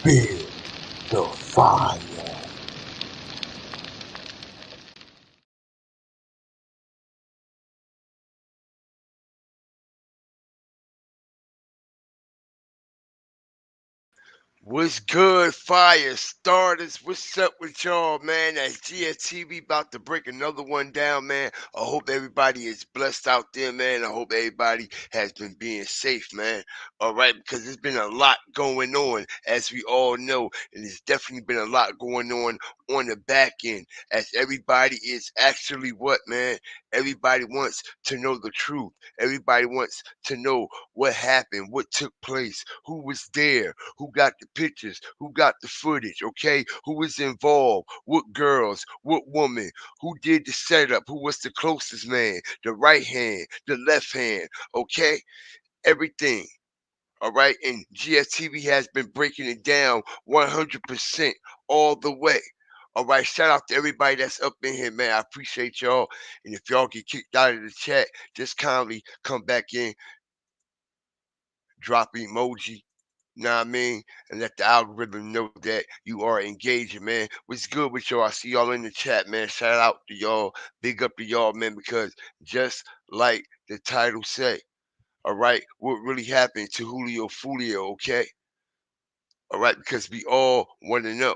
Build the fire. What's good, fire starters? What's up with y'all, man? That's GSTV about to break another one down, man. I hope everybody is blessed out there, man. I hope everybody has been being safe, man. All right, because there's been a lot going on, as we all know, and there's definitely been a lot going on the back end, as everybody is actually what, man? Everybody wants to know the truth. Everybody wants to know what happened, what took place, who was there, who got the pictures, who got the footage, okay? Who was involved, what girls, what woman, who did the setup, who was the closest man, the right hand, the left hand, okay? Everything. All right, and GSTV has been breaking it down 100% all the way. All right, shout out to everybody that's up in here, man. I appreciate y'all. And if y'all get kicked out of the chat, just kindly come back in, drop an emoji, know what I mean? And let the algorithm know that you are engaging, man. What's good with y'all? I see y'all in the chat, man. Shout out to y'all. Big up to y'all, man, because just like the title say, all right, what really happened to Julio, okay? All right, because we all want to know.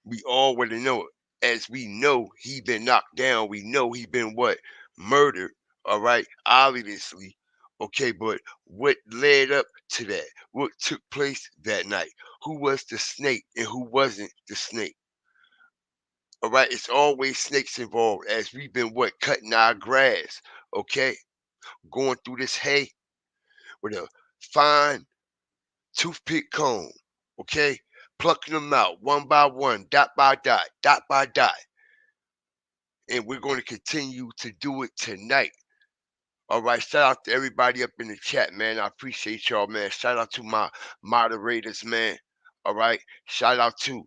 We all want to know it. As we know he been knocked down. We know he been what? Murdered. All right, obviously. Okay, but what led up to that? What took place that night? Who was the snake and who wasn't the snake? All right, it's always snakes involved as we've been what? Cutting our grass. Okay, going through this hay with a fine toothpick comb. Okay, plucking them out one by one, dot by dot, dot by dot. And we're going to continue to do it tonight. All right, shout out to everybody up in the chat, man. I appreciate y'all, man. Shout out to my moderators, man. All right, shout out to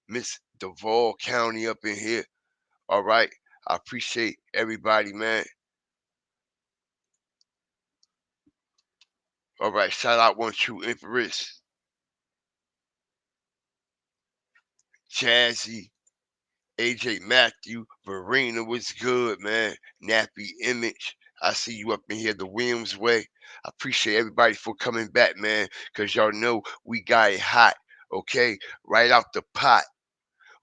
Miss Duval County up in here. All right, I appreciate everybody, man. All right, shout out One True Empress, Jazzy, AJ Matthew, Verena was good, man. Nappy Image. I see you up in here the Williams way. I appreciate everybody for coming back, man. Cause y'all know we got it hot. Okay? Right out the pot.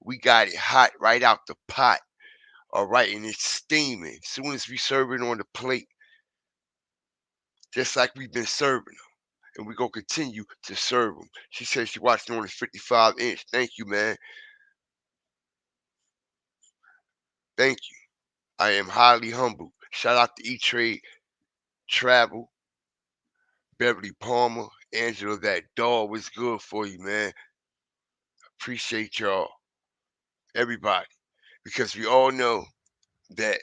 We got it hot right out the pot. All right, and it's steaming. As soon as we serve it on the plate, just like we've been serving them. And we're gonna continue to serve them. She says she watching on the 55-inch. Thank you, man. Thank you. I am highly humbled. Shout out to E-Trade Travel, Beverly Palmer, Angela, that dog was good for you, man. Appreciate y'all, everybody, because we all know that,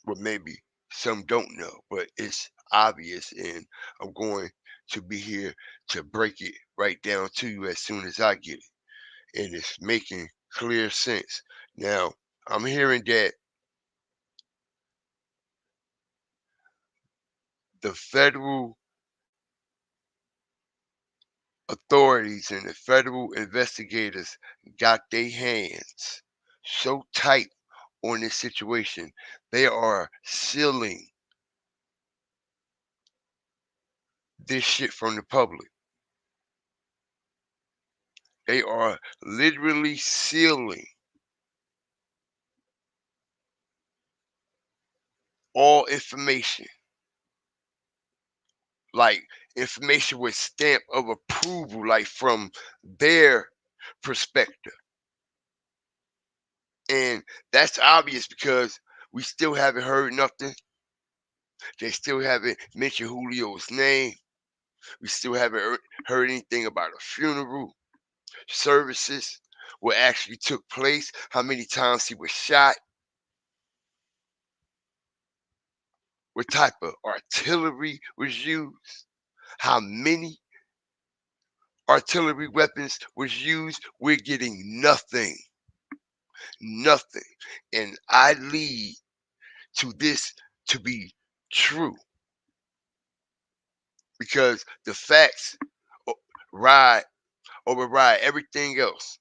well, maybe some don't know, but it's obvious, and I'm going to be here to break it right down to you as soon as I get it, and it's making clear sense. Now, I'm hearing that the federal authorities and the federal investigators got their hands so tight on this situation. They are sealing this shit from the public. They are literally sealing all information, like information with stamp of approval, like from their perspective. And that's obvious because we still haven't heard nothing. They still haven't mentioned Julio's name. We still haven't heard anything about a funeral, services, what actually took place, how many times he was shot, what type of artillery was used, how many artillery weapons was used. We're getting nothing, nothing. And I lead to this to be true. because the facts ride override everything else.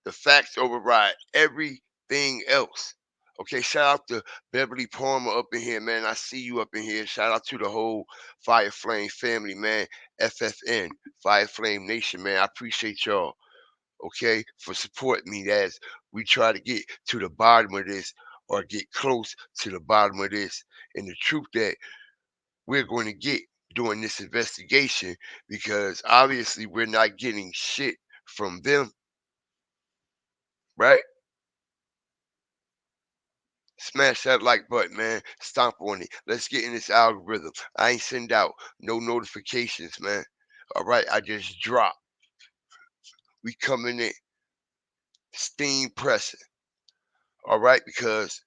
The facts override everything else. Okay, shout out to Beverly Palmer up in here, man. I see you up in here. Shout out to the whole Fire Flame family, man. FFN, Fire Flame Nation, man. I appreciate y'all, okay, for supporting me as we try to get to the bottom of this or get close to the bottom of this. And the truth that we're going to get during this investigation, because obviously we're not getting shit from them, right? Smash that like button, man. Stomp on it. Let's get in this algorithm. I ain't send out no notifications, man. All right, I just drop. We coming in steam pressing. All right, because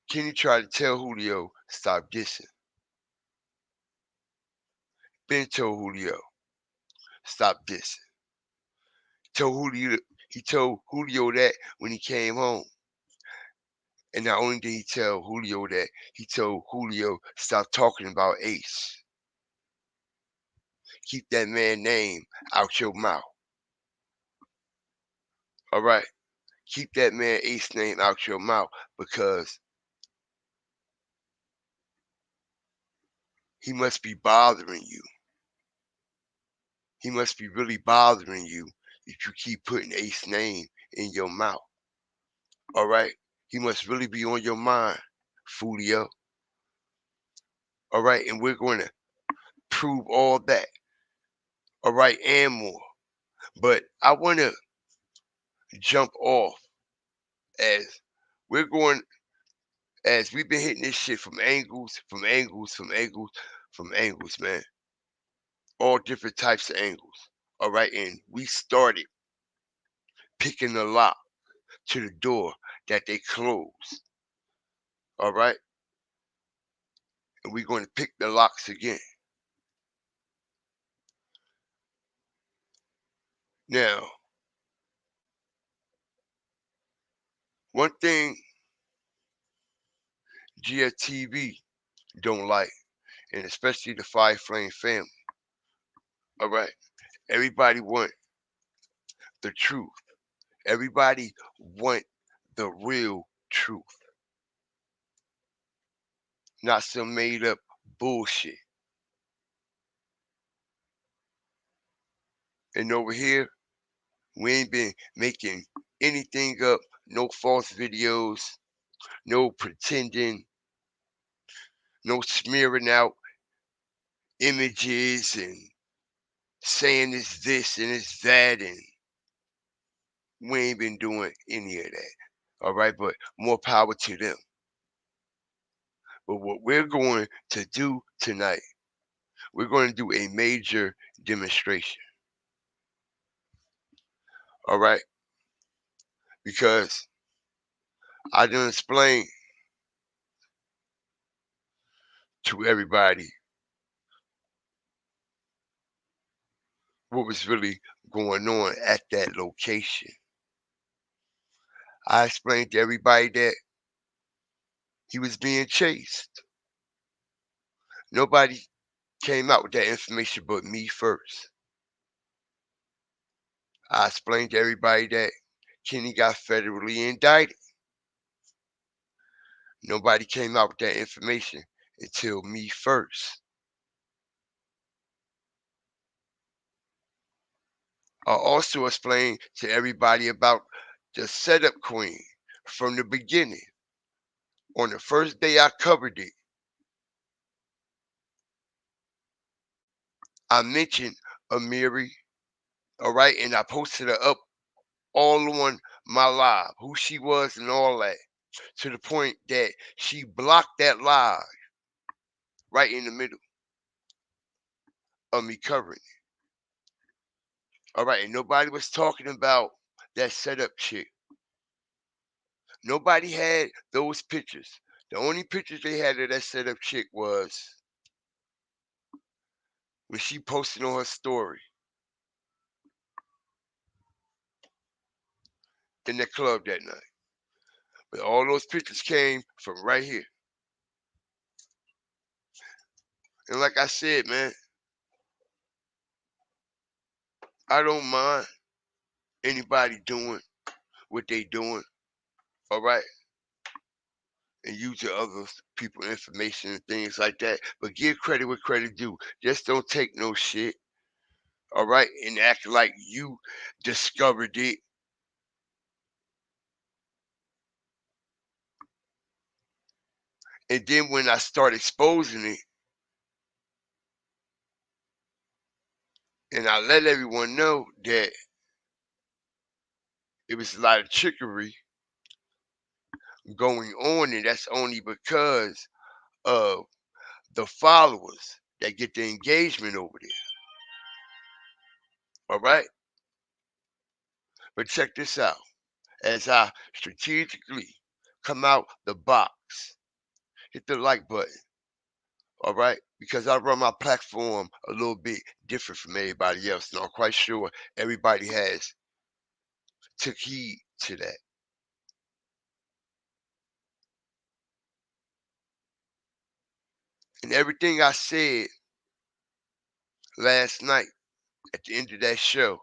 Kenny tried to tell Julio stop dissing. Ben told Julio stop dissing. He told Julio that when he came home. And not only did he tell Julio that, he told Julio stop talking about Ace. Keep that man name out your mouth. All right. Keep that man Ace name out your mouth because he must be bothering you. He must be really bothering you if you keep putting Ace name in your mouth. All right. He must really be on your mind, Julio. All right. And we're going to prove all that. All right. And more. But I want to jump off as we're going, as we've been hitting this shit from angles, man. All different types of angles. All right. And we started picking the lock to the door that they closed. All right. And we're going to pick the locks again. Now, one thing GFTV don't like, and especially the Five Flame family. All right. Everybody want the truth. Everybody want the real truth. Not some made up bullshit. And over here, we ain't been making anything up, no false videos, no pretending, no smearing out images and saying it's this and it's that, and we ain't been doing any of that. All right, but more power to them. But what we're going to do tonight, we're going to do a major demonstration. All right, because I done explained to everybody what was really going on at that location. I explained to everybody that he was being chased. Nobody came out with that information but me first. I explained to everybody that Kenny got federally indicted. Nobody came out with that information until me first. I also explained to everybody about the setup queen from the beginning. On the first day I covered it, I mentioned Amiri, all right, and I posted her up all on my live, who she was and all that, to the point that she blocked that live right in the middle of me covering it. All right, and nobody was talking about that setup chick. Nobody had those pictures. The only pictures they had of that setup chick was when she posted on her story in the club that night. But all those pictures came from right here. And like I said, man, I don't mind anybody doing what they doing, all right, and using other people information and things like that. But give credit where credit due. Just don't take no shit, all right, and act like you discovered it. And then when I start exposing it, and I let everyone know that it was a lot of trickery going on, and that's only because of the followers that get the engagement over there. All right. But check this out. As I strategically come out the box, hit the like button. All right. Because I run my platform a little bit different from everybody else. And I'm quite sure everybody has took heed to that. And everything I said last night at the end of that show,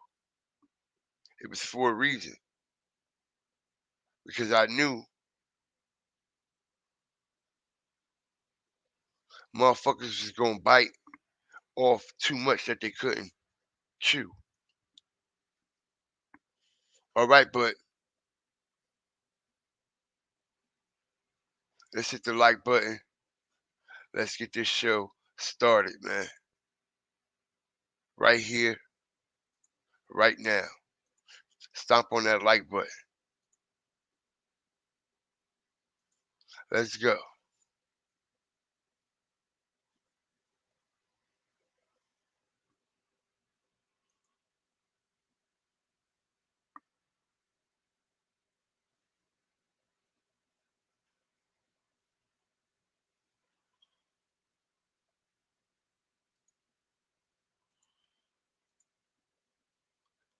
it was for a reason. Because I knew motherfuckers was gonna bite off too much that they couldn't chew. All right, but let's hit the like button. Let's get this show started, man. Right here, right now. Stomp on that like button. Let's go.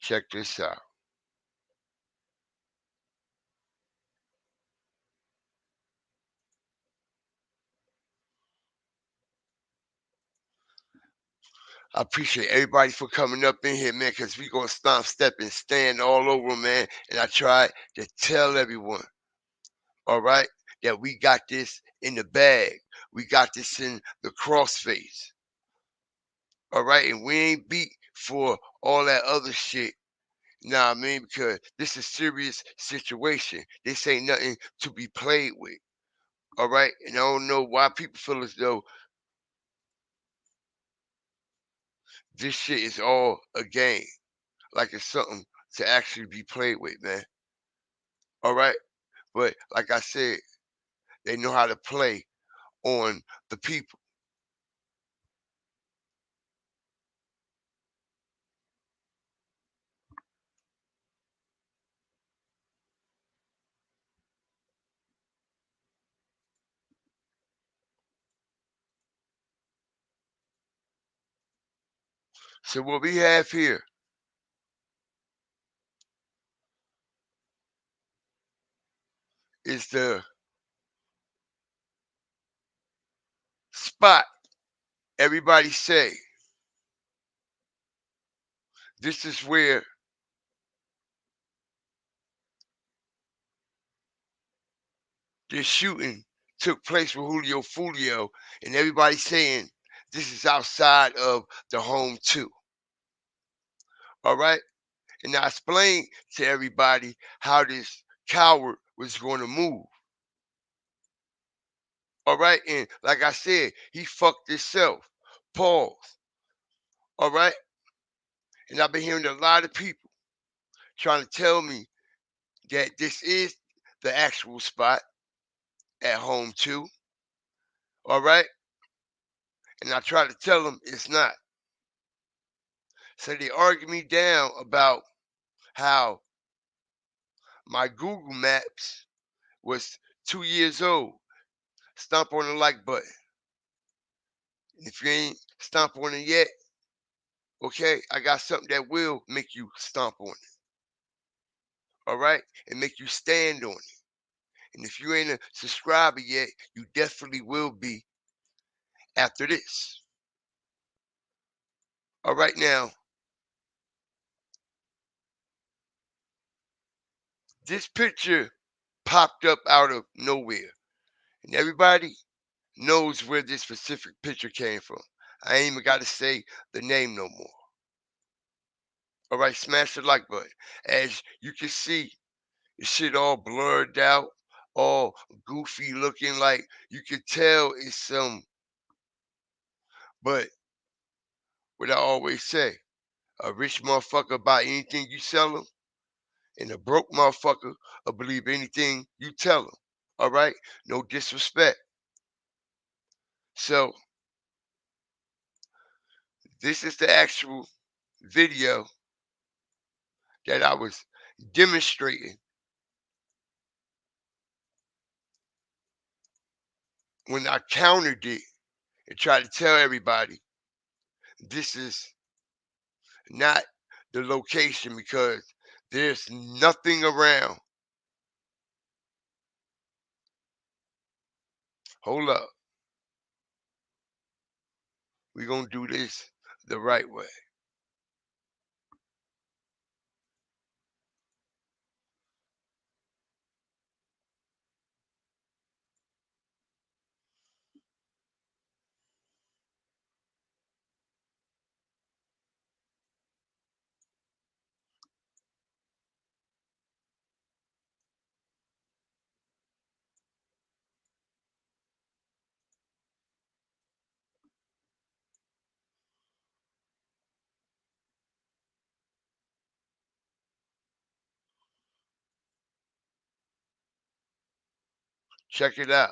Check this out. I appreciate everybody for coming up in here, man, because we going to stomp, step, and stand all over, man. And I try to tell everyone, all right, that we got this in the bag. We got this in the crossface. All right, and we ain't beat for all that other shit. Nah, I mean, because this is a serious situation. This ain't nothing to be played with. All right, and I don't know why people feel as though this shit is all a game, like it's something to actually be played with, man. All right, but like I said, they know how to play on the people. So what we have here is the spot. Everybody say this is where this shooting took place with Julio, and everybody saying this is outside of the home too. All right, and I explained to everybody how this coward was going to move. All right, and like I said, he fucked himself. Pause. All right, and I've been hearing a lot of people trying to tell me that this is the actual spot at home too. All right, and I try to tell them it's not. So they argue me down about how my Google Maps was 2 years old. Stomp on the like button. And if you ain't stomp on it yet, okay, I got something that will make you stomp on it. All right, and make you stand on it. And if you ain't a subscriber yet, you definitely will be after this. All right, now, this picture popped up out of nowhere, and everybody knows where this specific picture came from. I ain't even got to say the name no more. All right, smash the like button. As you can see, the shit all blurred out, all goofy looking, like you could tell it's some. But what I always say, a rich motherfucker buy anything you sell him, and a broke motherfucker will believe anything you tell him. All right, no disrespect. So this is the actual video that I was demonstrating when I countered it and tried to tell everybody this is not the location because there's nothing around. Hold up. We're going to do this the right way. Check it out.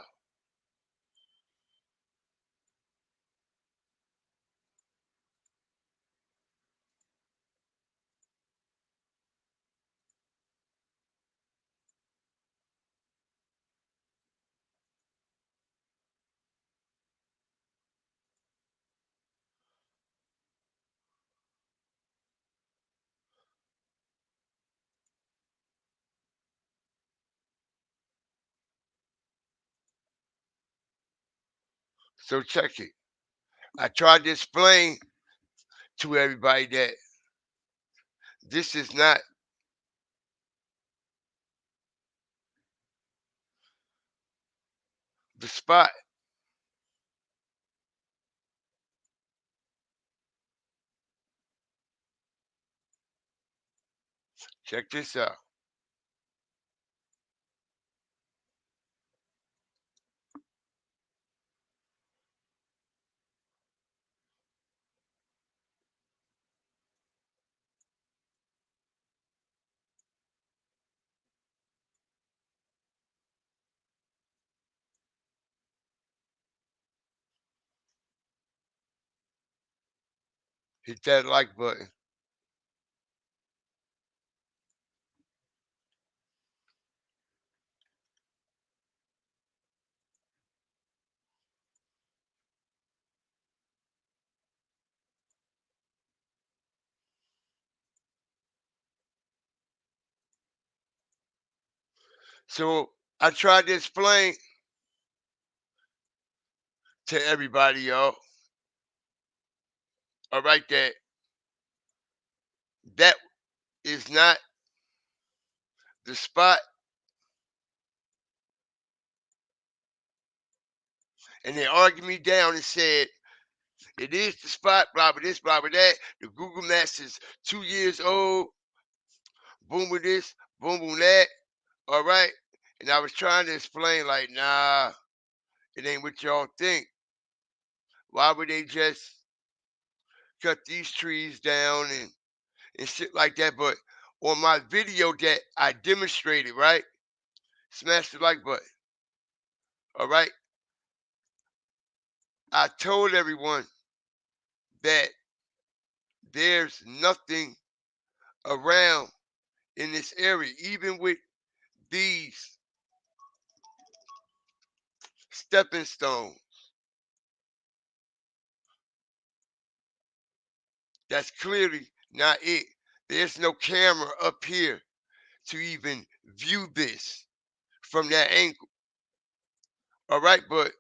So check it. I tried to explain to everybody that this is not the spot. Check this out. Hit that like button. So I tried to explain to everybody, y'all. All right, that is not the spot. And they argued me down and said, it is the spot, blah, blah, this, blah, blah, that. The Google Maps is 2 years old. Boom with this, boom, boom, that. All right. And I was trying to explain, like, nah, it ain't what y'all think. Why would they just cut these trees down and shit like that? But on my video that I demonstrated, right? Smash the like button. All right. I told everyone that there's nothing around in this area, even with these stepping stones. That's clearly not it. There's no camera up here to even view this from that angle. All right, but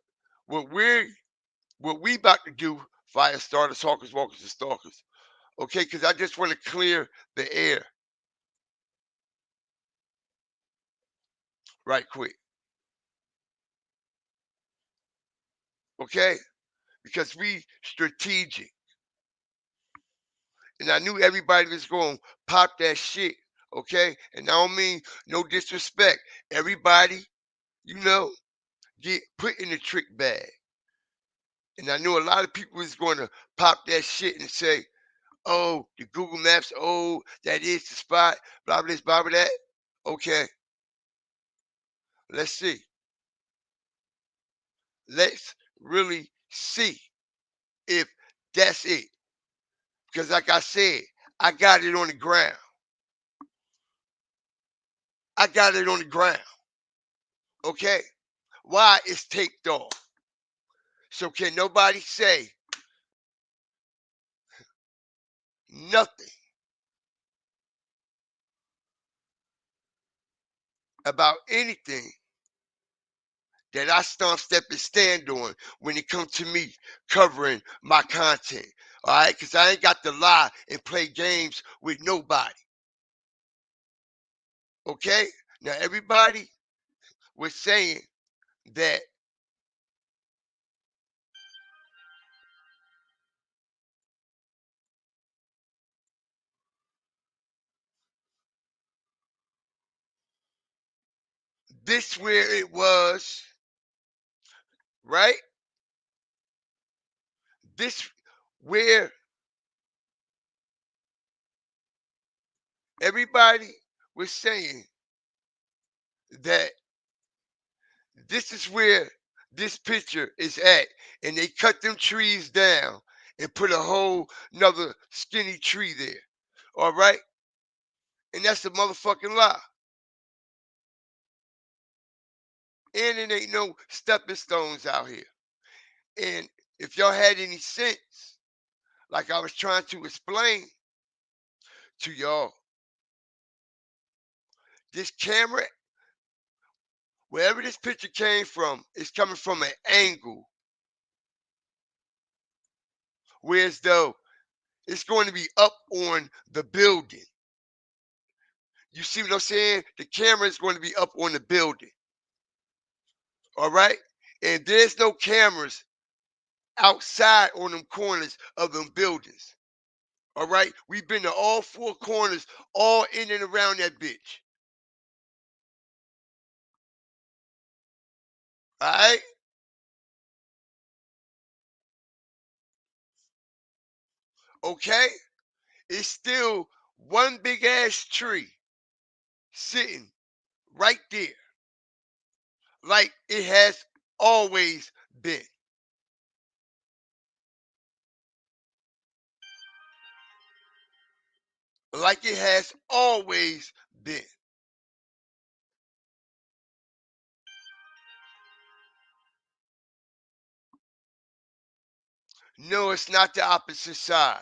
what we about to do, fire starters, hawkers, walkers, and stalkers. Okay, because I just want to clear the air right quick. Okay, because we strategic, and I knew everybody was going to pop that shit. Okay, and I don't mean no disrespect. Everybody, you know, get put in the trick bag. And I knew a lot of people was going to pop that shit and say, oh, the Google Maps, oh, that is the spot, blah, blah, this, blah, blah, that. Okay, let's see. Let's really see if that's it. Because, like I said, I got it on the ground. I got it on the ground. Okay? Why it's taped off? So, can nobody say nothing about anything that I stomp, step, and stand on when it comes to me covering my content? All right? Because I ain't got to lie and play games with nobody. Okay? Now, everybody was saying that this where it was, right? This where everybody was saying that this is where this picture is at, and they cut them trees down and put a whole another skinny tree there. All right? And that's a motherfucking lie. And it ain't no stepping stones out here. And if y'all had any sense, like I was trying to explain to y'all, this camera, wherever this picture came from, is coming from an angle. Whereas though it's going to be up on the building. You see what I'm saying? The camera is going to be up on the building. All right? And there's no cameras outside on them corners of them buildings. All right? We've been to all four corners, all in and around that bitch. All right? Okay? It's still one big ass tree sitting right there, like it has always been. Like it has always been. No, it's not the opposite side.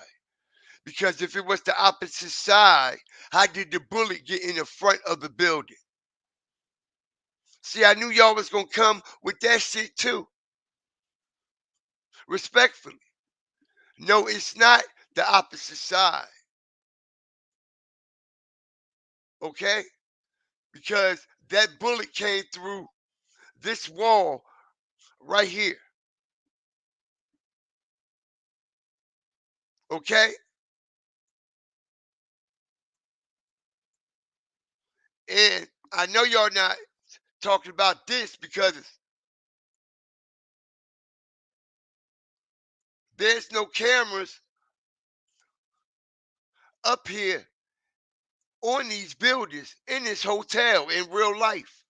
Because if it was the opposite side, how did the bullet get in the front of the building? See, I knew y'all was gonna come with that shit too. Respectfully. No, it's not the opposite side. Okay? Because that bullet came through this wall right here. Okay? And I know y'all not talking about this because there's no cameras up here on these buildings in this hotel in real life.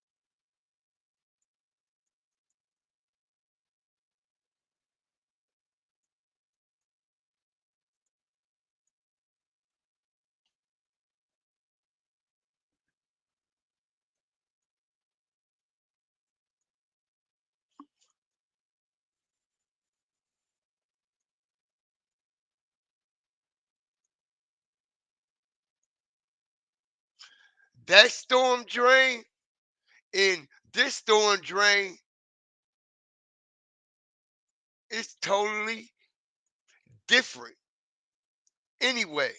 That storm drain and this storm drain is totally different anyway.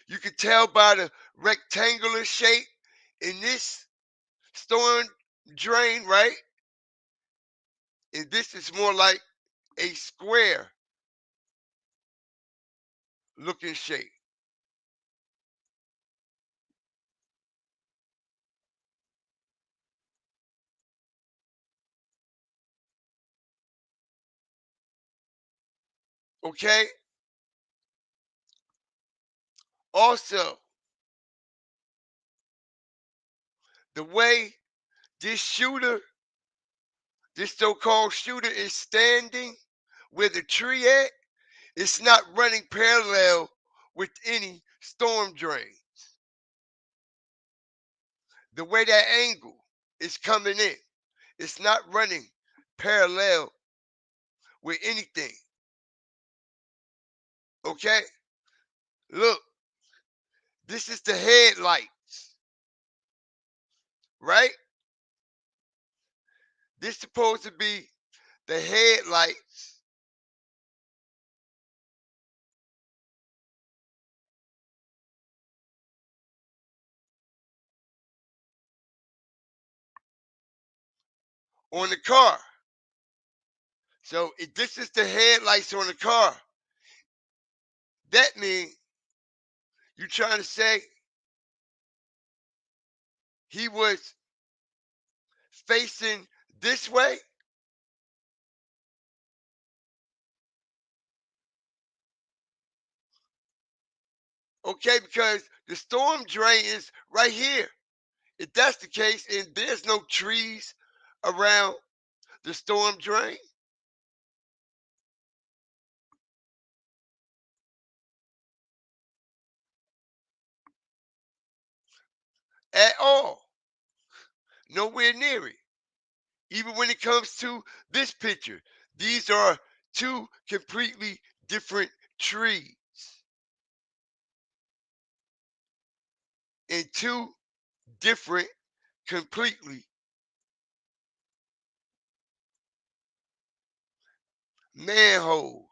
You can tell by the rectangular shape in this storm drain, right? And this is more like a square looking shape. Okay? Also, the way this shooter, this so-called shooter is standing where the tree at, it's not running parallel with any storm drain. The way that angle is coming in, it's not running parallel with anything. Okay? Look, this is the headlights, right? This supposed to be the headlights on the car. So if this is the headlights on the car, that means you trying to say he was facing this way? Okay, because the storm drain is right here. If that's the case, and there's no trees around the storm drain at all, nowhere near it. Even when it comes to this picture, these are two completely different trees and two different completely manholes.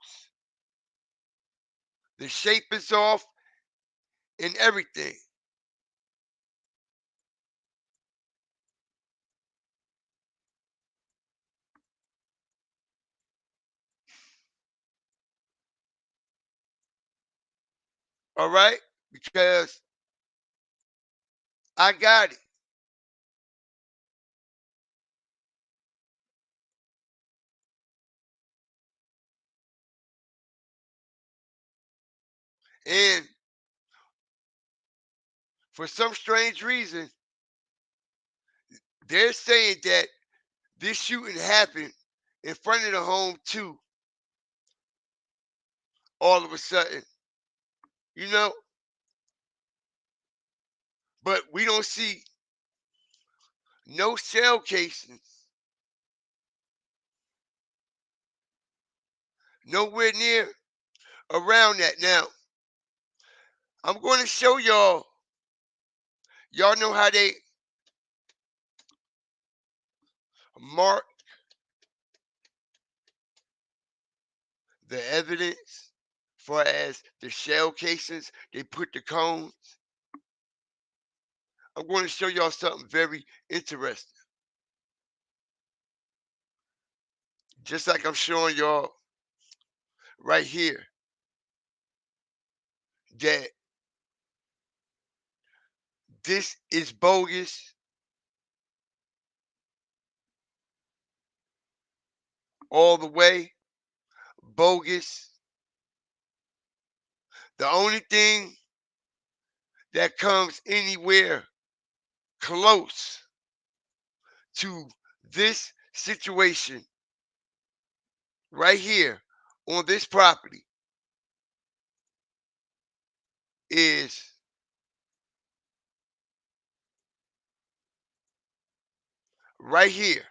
The shape is off and everything. All right? Because I got it. And for some strange reason, they're saying that this shooting happened in front of the home too, all of a sudden, you know? But we don't see no shell casings nowhere near around that. Now, I'm going to show y'all. Y'all know how they mark the evidence for as the shell casings, they put the cones. I'm going to show y'all something very interesting. Just like I'm showing y'all right here that this is bogus all the way. Bogus. The only thing that comes anywhere close to this situation right here on this property is right here,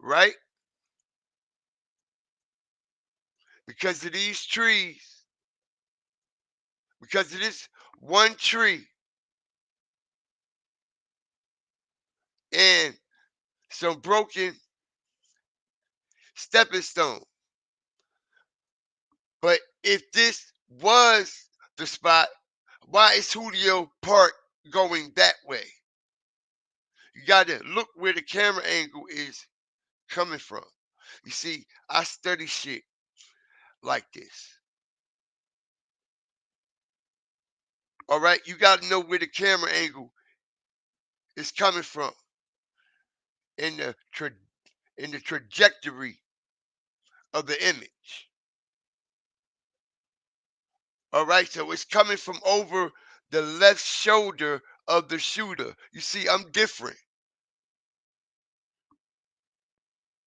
right? Because of these trees, because of this one tree and some broken stepping stone. But if this was the spot, why is Julio Park going that way? You got to look where the camera angle is coming from. You see, I study shit like this. All right, you got to know where the camera angle is coming from in the trajectory of the image. All right, so it's coming from over the left shoulder of the shooter. You see, I'm different.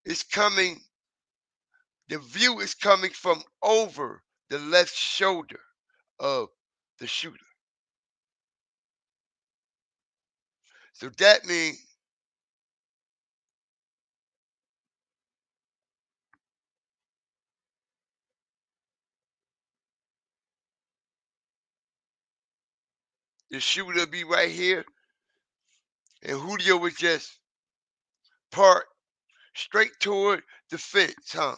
It's coming, the view is coming from over the left shoulder of the shooter. So that means the shooter be right here, and Julio was just parked straight toward the fence, huh?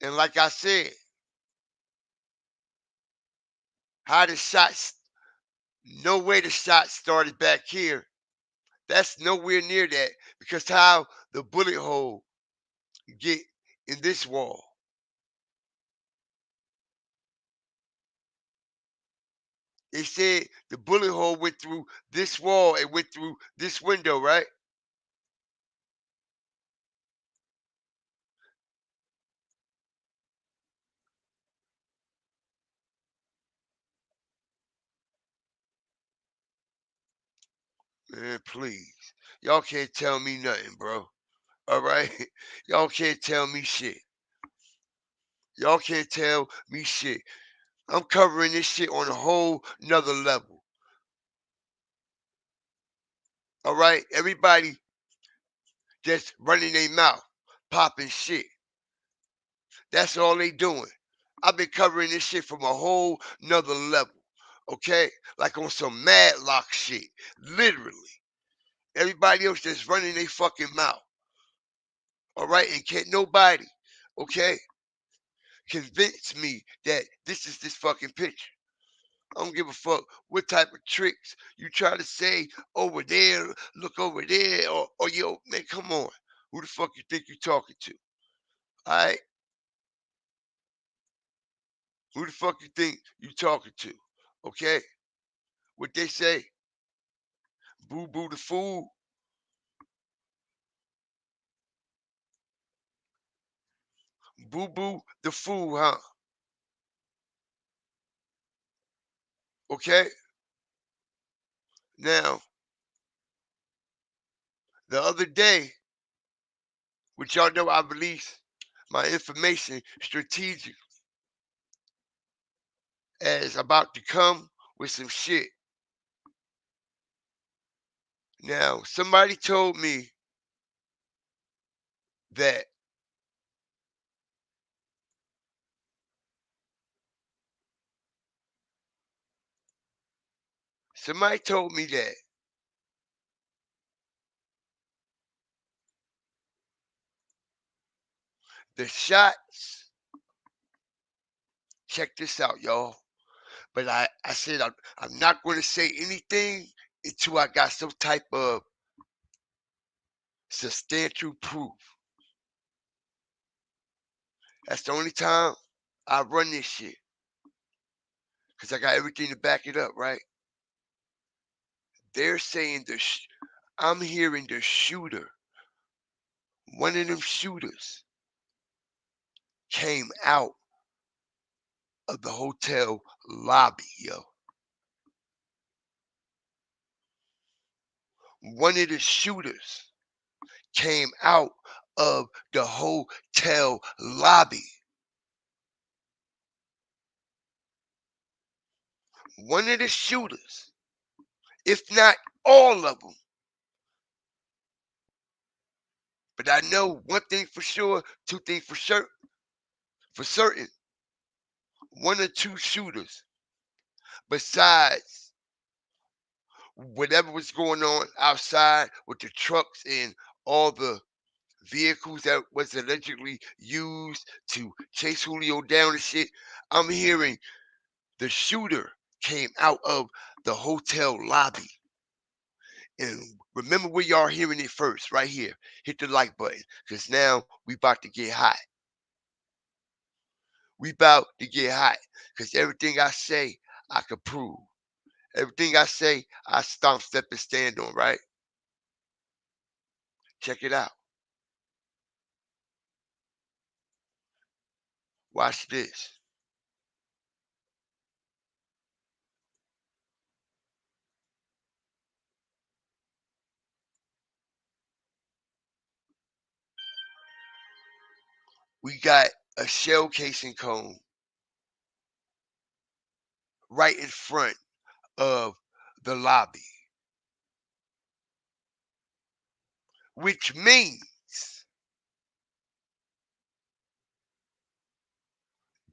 And like I said, how the shots, no way the shot started back here. That's nowhere near that because how the bullet hole get in this wall. They said the bullet hole went through this wall and went through this window, right? Man, please. Y'all can't tell me nothing, bro. All right? Y'all can't tell me shit. Y'all can't tell me shit. I'm covering this shit on a whole nother level. All right? Everybody just running their mouth, popping shit. That's all they doing. I've been covering this shit from a whole nother level. Okay? Like on some Madlock shit. Literally. Everybody else just running their fucking mouth. All right? And can't nobody, okay, convince me that this is this fucking picture. I don't give a fuck what type of tricks you try to say over there, look over there, or yo, man, come on. Who the fuck you think you talking to? All right? Who the fuck you think you talking to? Okay? What they say? Boo boo the fool. Boo boo the fool, huh? Okay? Now, the other day, which y'all know I released my information strategic as about to come with some shit. Now, somebody told me that somebody told me that the shots, check this out, y'all. But I said I'm not going to say anything until I got some type of substantial proof. That's the only time I run this shit. Because I got everything to back it up, right? They're saying I'm hearing the shooter, one of them shooters, came out of the hotel lobby, yo. One of the shooters came out of the hotel lobby. One of the shooters, if not all of them. But I know one thing for sure, two things for sure, for certain. One or two shooters besides whatever was going on outside with the trucks and all the vehicles that was allegedly used to chase Julio down and shit. I'm hearing the shooter came out of the hotel lobby. And remember where y'all hearing it first, right here. Hit the like button, because now we about to get hot. We about to get hot, because everything I say, I can prove. Everything I say, I stomp, step, and stand on, right? Check it out. Watch this. We got a shell casing cone right in front of the lobby, which means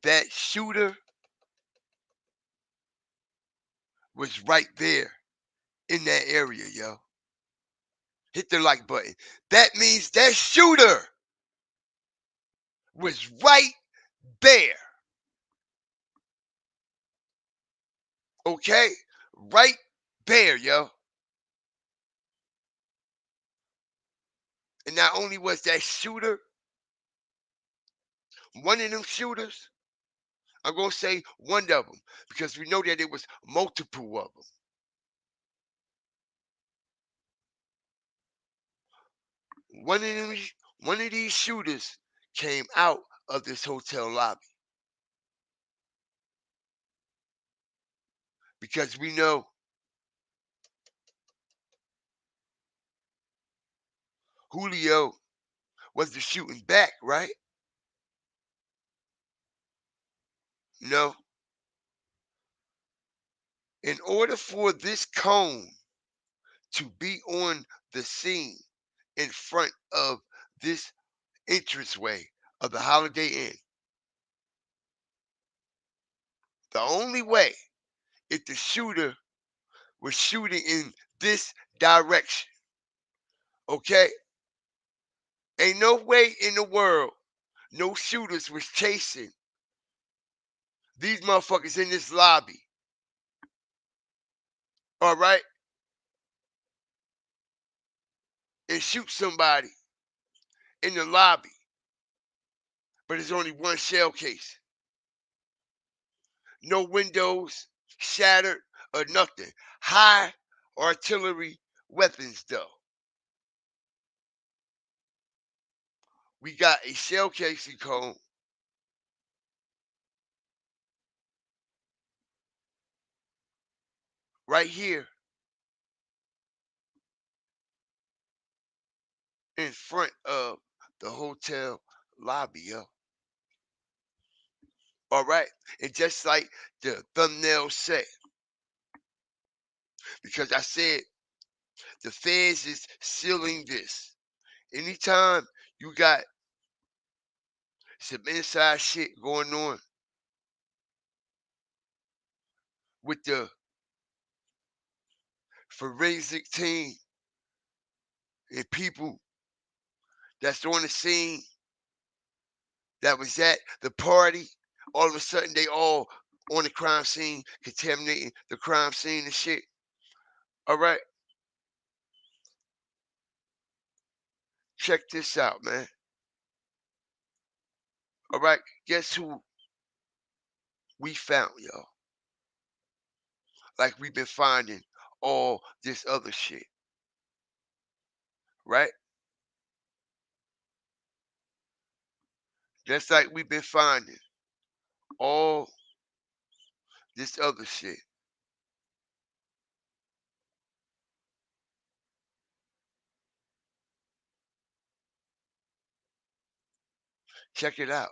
that shooter was right there in that area, yo. Hit the like button. That means that shooter was right there. Okay? Right there, yo. And not only was that shooter one of them shooters, I'm going to say one of them because we know that it was multiple of them. One of them, one of these shooters came out of this hotel lobby because we know Julio was the shooting back, right? No. In order for this cone to be on the scene in front of this entranceway of the Holiday Inn, the only way if the shooter was shooting in this direction, okay? Ain't no way in the world no shooters was chasing these motherfuckers in this lobby, all right? And shoot somebody in the lobby, but there's only one shell case. No windows shattered or nothing. High artillery weapons, though. We got a shell casing cone right here in front of the hotel lobby, yo. All right. And just like the thumbnail said, because I said the feds is sealing this. Anytime you got some inside shit going on with the forensic team and people that's on the scene that was at the party, all of a sudden they all on the crime scene, contaminating the crime scene and shit. All right, check this out, man. All right, guess who we found, y'all? Like we've been finding all this other shit, right? Just like we've been finding all this other shit. Check it out.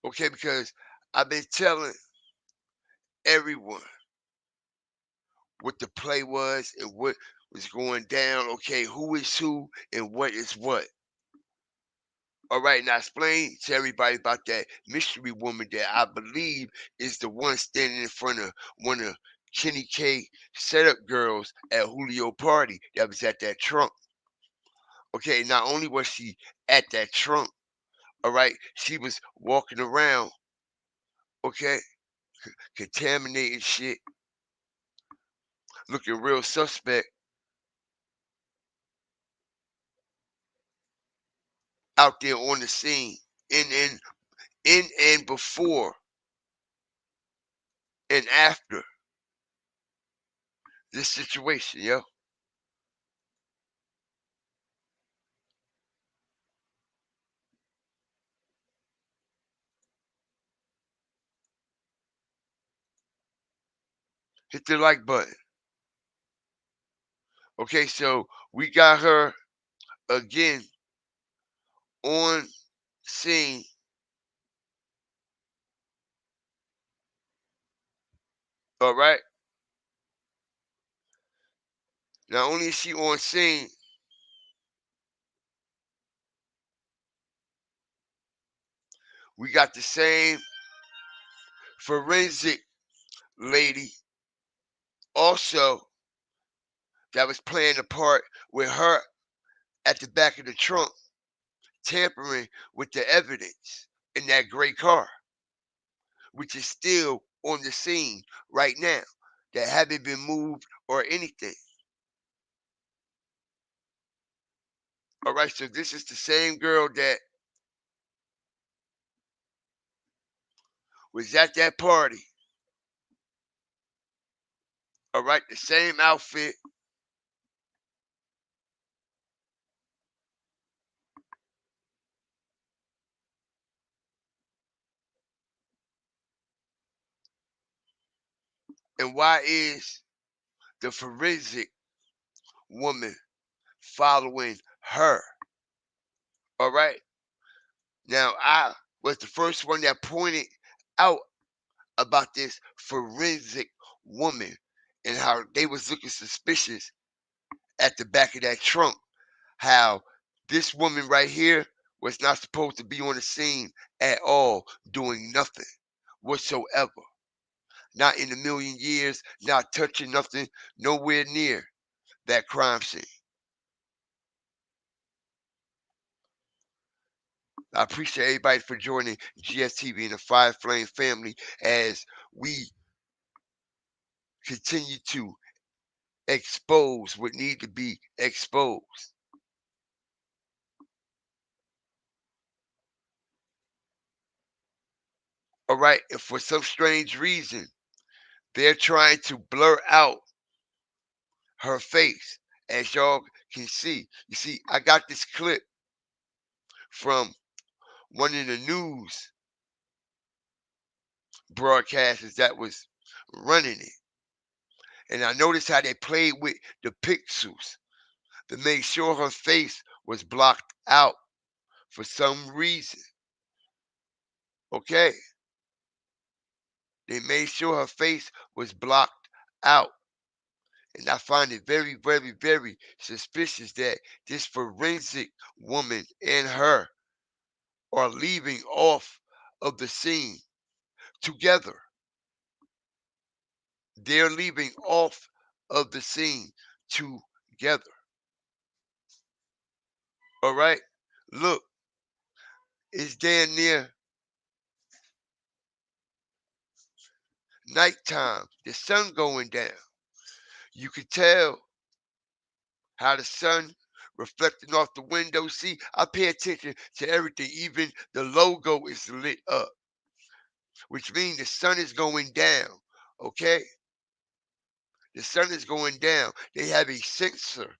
Okay, because I've been telling everyone what the play was and what was going down. Okay, who is who and what is what. All right, now explain to everybody about that mystery woman that I believe is the one standing in front of one of Kenny K setup girls at Julio party that was at that trunk. Okay, not only was she at that trunk, all right, she was walking around, okay, contaminated shit, looking real suspect out there on the scene, in and before and after this situation, yo. Hit the like button. Okay, so we got her again on scene. All right. Not only is she on scene, we got the same forensic lady also that was playing the part with her at the back of the trunk, tampering with the evidence in that gray car, which is still on the scene right now, that haven't been moved or anything. All right, so this is the same girl that was at that party. All right, the same outfit. And why is the forensic woman following her? All right. Now, I was the first one that pointed out about this forensic woman and how they was looking suspicious at the back of that trunk. How this woman right here was not supposed to be on the scene at all, doing nothing whatsoever. Not in a million years, not touching nothing, nowhere near that crime scene. I appreciate everybody for joining GSTV and the Five Flame family as we continue to expose what need to be exposed. All right, and for some strange reason, they're trying to blur out her face, as y'all can see. You see, I got this clip from one of the news broadcasters that was running it. And I noticed how they played with the pixels to make sure her face was blocked out for some reason. Okay? They made sure her face was blocked out. And I find it very, very, very suspicious that this forensic woman and her are leaving off of the scene together. They're leaving off of the scene together. All right? Look, it's damn near nighttime. The sun going down. You can tell how the sun reflecting off the window. See, I pay attention to everything. Even the logo is lit up, which means the sun is going down. Okay? The sun is going down. They have a sensor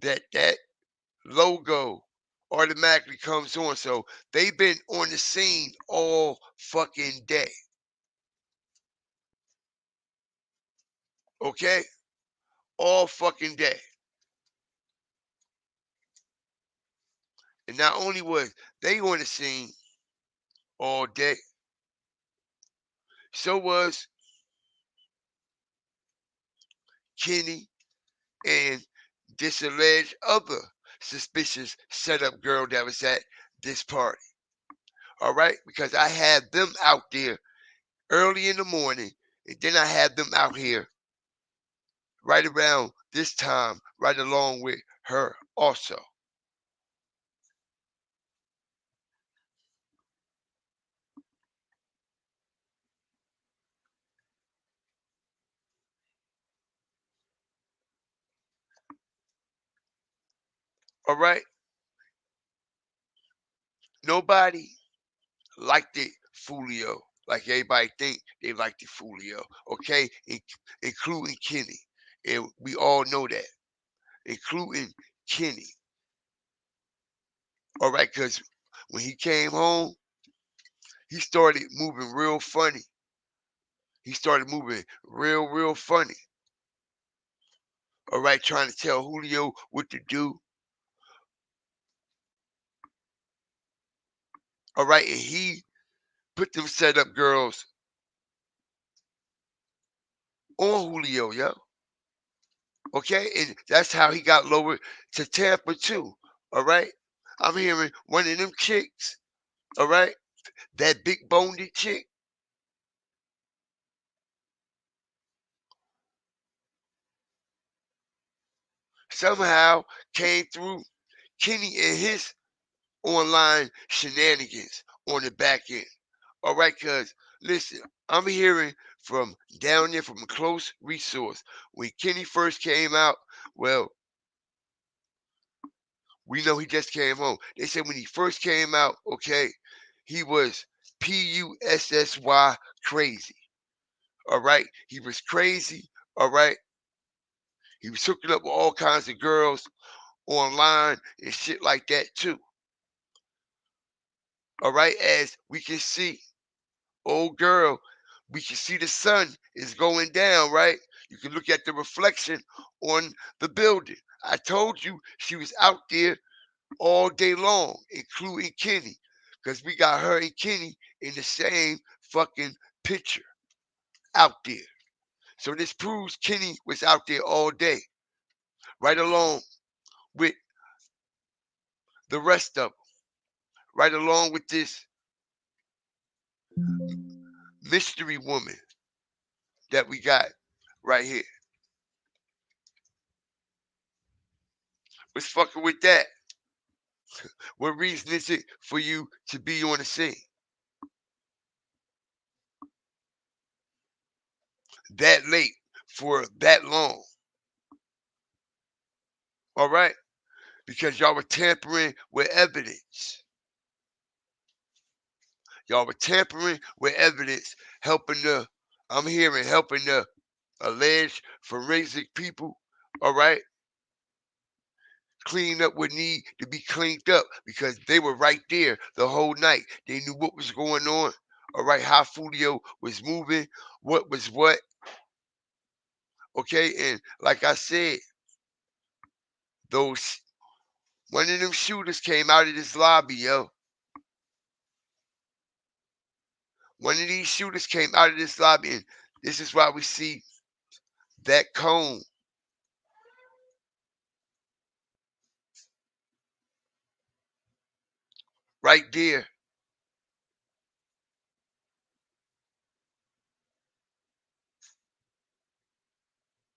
that logo automatically comes on. So they've been on the scene all fucking day. Okay? All fucking day. And not only was they on the scene all day, so was Kenny and this alleged other suspicious setup girl that was at this party. All right, because I had them out there early in the morning, and then I had them out here right around this time, right along with her also. All right, nobody liked it, Julio. Like everybody think they liked it, Julio. Okay, including Kenny, and we all know that, including Kenny. All right, because when he came home, he started moving real funny. He started moving real funny. All right, trying to tell Julio what to do. All right, and he put them setup girls on Julio, yo. Okay, and that's how he got lowered to Tampa too. All right, I'm hearing one of them chicks. All right, that big boned chick somehow came through Kenny and his online shenanigans on the back end. All right, cuz listen, I'm hearing from down there from a close resource. When Kenny first came out, well, we know he just came home. They said when he first came out, okay, he was PUSSY crazy. All right, he was crazy. All right, he was hooking up with all kinds of girls online and shit like that too. All right, as we can see, old girl, we can see the sun is going down, right? You can look at the reflection on the building. I told you she was out there all day long, including Kenny, because we got her and Kenny in the same fucking picture out there. So this proves Kenny was out there all day, right along with the rest of them, right along with this mystery woman that we got right here. What's fucking with that? What reason is it for you to be on the scene that late for that long? All right? Because y'all were tampering with evidence. Y'all were tampering with evidence, helping the, I'm hearing, helping the alleged forensic people, all right, clean up what need to be cleaned up because they were right there the whole night. They knew what was going on, all right, how Julio was moving, what was what, okay, and like I said, those one of them shooters came out of this lobby, yo. One of these shooters came out of this lobby, and this is why we see that cone right there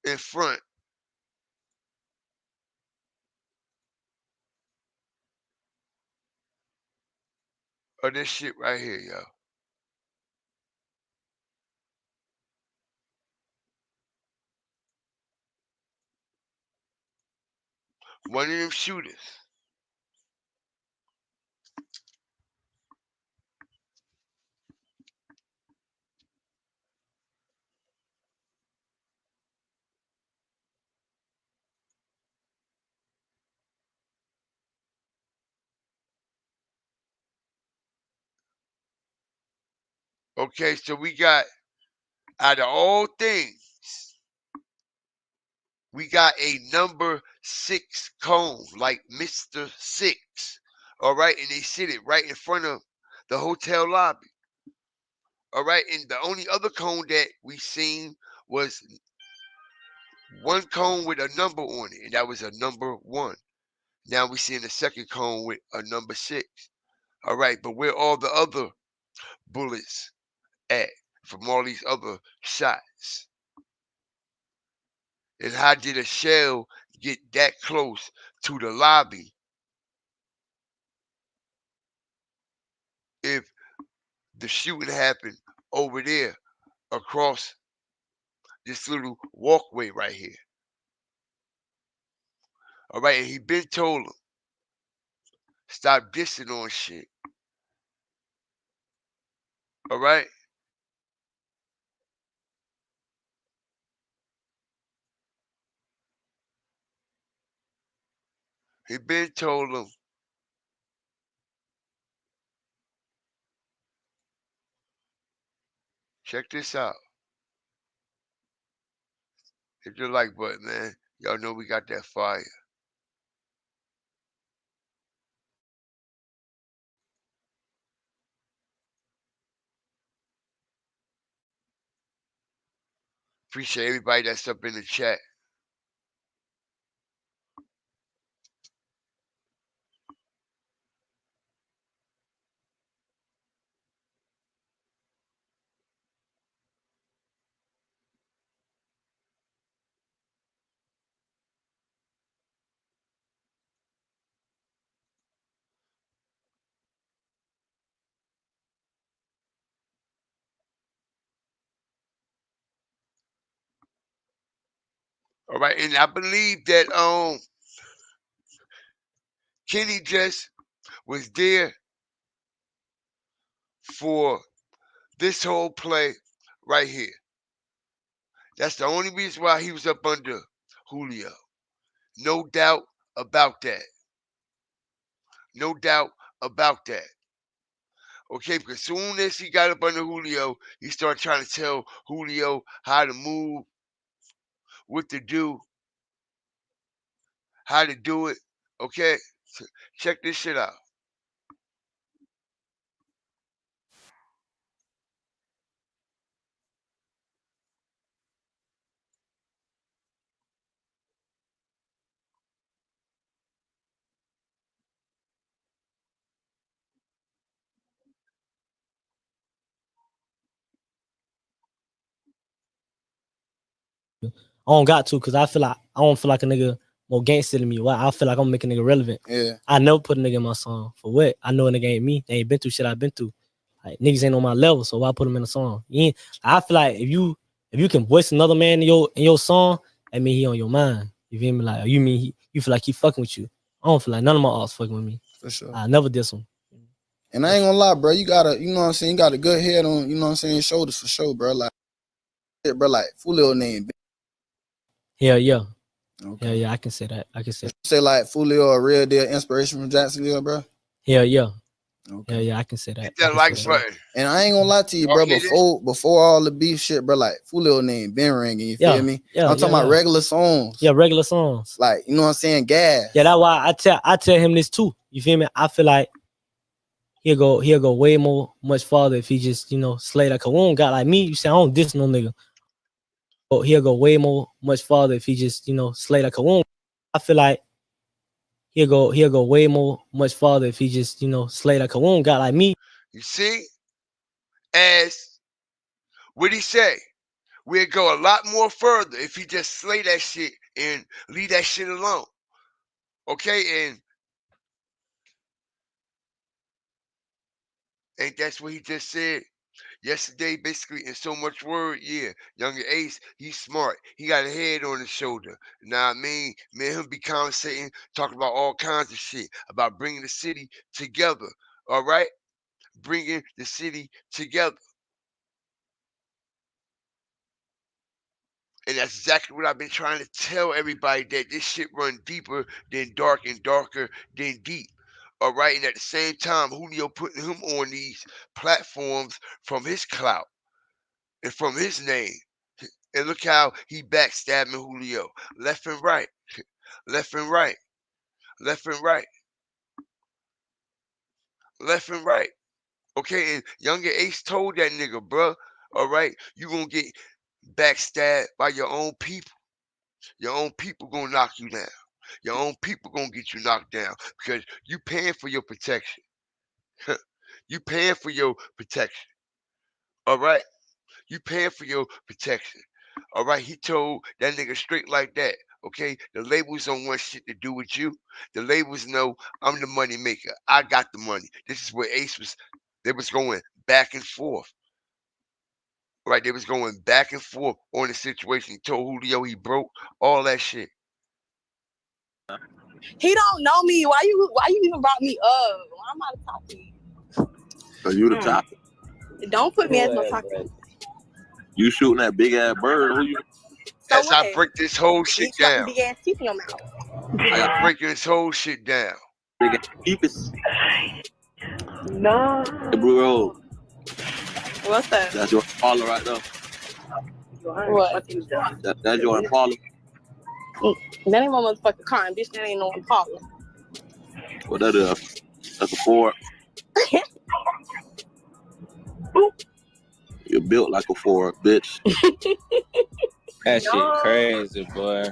in front of this shit right here, yo. One of them shooters. Okay, so we got out of all things, we got a number 6 cone, like Mr. Six. All right, and they sit it right in front of the hotel lobby. All right, and the only other cone that we seen was one cone with a number on it, and that was a number 1. Now we seeing the second cone with a number 6. All right, but where all the other bullets at from all these other shots? And how did a shell get that close to the lobby if the shooting happened over there across this little walkway right here? All right, and he been told him, stop dissing on shit. All right? He been told him, check this out. Hit the like button, man. Y'all know we got that fire. Appreciate everybody that's up in the chat. All right, and I believe that Kenny just was there for this whole play right here. That's the only reason why he was up under Julio. No doubt about that. No doubt about that. Okay, because soon as he got up under Julio, he started trying to tell Julio how to move, what to do, how to do it. Okay, so check this shit out. I don't got to because I don't feel like a nigga more gangster than me. Why? I feel like I'm making a nigga relevant. Yeah. I never put a nigga in my song. For what? I know a nigga ain't me. They ain't been through shit I've been through. Like niggas ain't on my level, so why put them in a song? I feel like if you can voice another man in your song, that mean he on your mind. You feel me? Like you mean you feel like he fucking with you. I don't feel like none of my arts fucking with me. For sure. I never did some. And I ain't gonna lie, bro. You gotta, you know what I'm saying? You got a good head on, you know what I'm saying, shoulders for sure, bro. Like, bro, like, Fulio name. Hell yeah. Okay. Hell yeah, I can say that. I can say that. Say like Fulio a real deal inspiration from Jacksonville, bro. Hell yeah. Okay. Hell yeah, I can say that. Hit that like button. And I ain't gonna lie to you, bro. Before all the beef shit, bro, like Fulio name been ringing. You feel me? I'm talking about regular songs. Yeah, regular songs. Like, you know what I'm saying? Gas. Yeah, that's why I tell him this too. You feel me? I feel like he'll go way much farther if he just, slay that. Cause we don't got like me. You say I don't diss no nigga. But he'll go way much farther if he just, slay that. Cause we don't, I feel like he'll go way much farther if he just, slay that. Cause we don't got like me. You see? As what he say? We'll go a lot more further if he just slay that shit and leave that shit alone. Okay, and that's what he just said yesterday, basically, in so much word. Yeah, Younger Ace, he's smart. He got a head on his shoulder. Now, I mean, me and him be conversating, talking about all kinds of shit, about bringing the city together. All right? Bringing the city together. And that's exactly what I've been trying to tell everybody, that this shit run deeper than dark and darker than deep. All right. And at the same time, Julio putting him on these platforms from his clout and from his name. And look how he backstabbing Julio. Left and right. Left and right. Left and right. Left and right. Okay. And Younger Ace told that nigga, bruh, all right, you gonna get backstabbed by your own people. Your own people gonna knock you down. Your own people gonna get you knocked down because you paying for your protection. You paying for your protection. All right? You paying for your protection. All right? He told that nigga straight like that. Okay? The labels don't want shit to do with you. The labels know I'm the money maker. I got the money. This is where Ace was. They was going back and forth. Right? They was going back and forth on the situation. He told Julio he broke. All that shit. He don't know me. Why you even brought me up? Why am I to talk to you? So you the top. Don't put me as no talker. You shooting that big ass bird. Who you? So As what? I break this whole shit You got down. big ass teeth in your mouth. I got breaking this whole shit down. Big ass peepers. No. Hey, bro. What's that? That's your Impala right there. What? That's your Impala. That ain't my motherfucking car, and bitch. That ain't no Impala. What that is? That's a Ford. You're built like a Ford, bitch. That shit crazy, boy.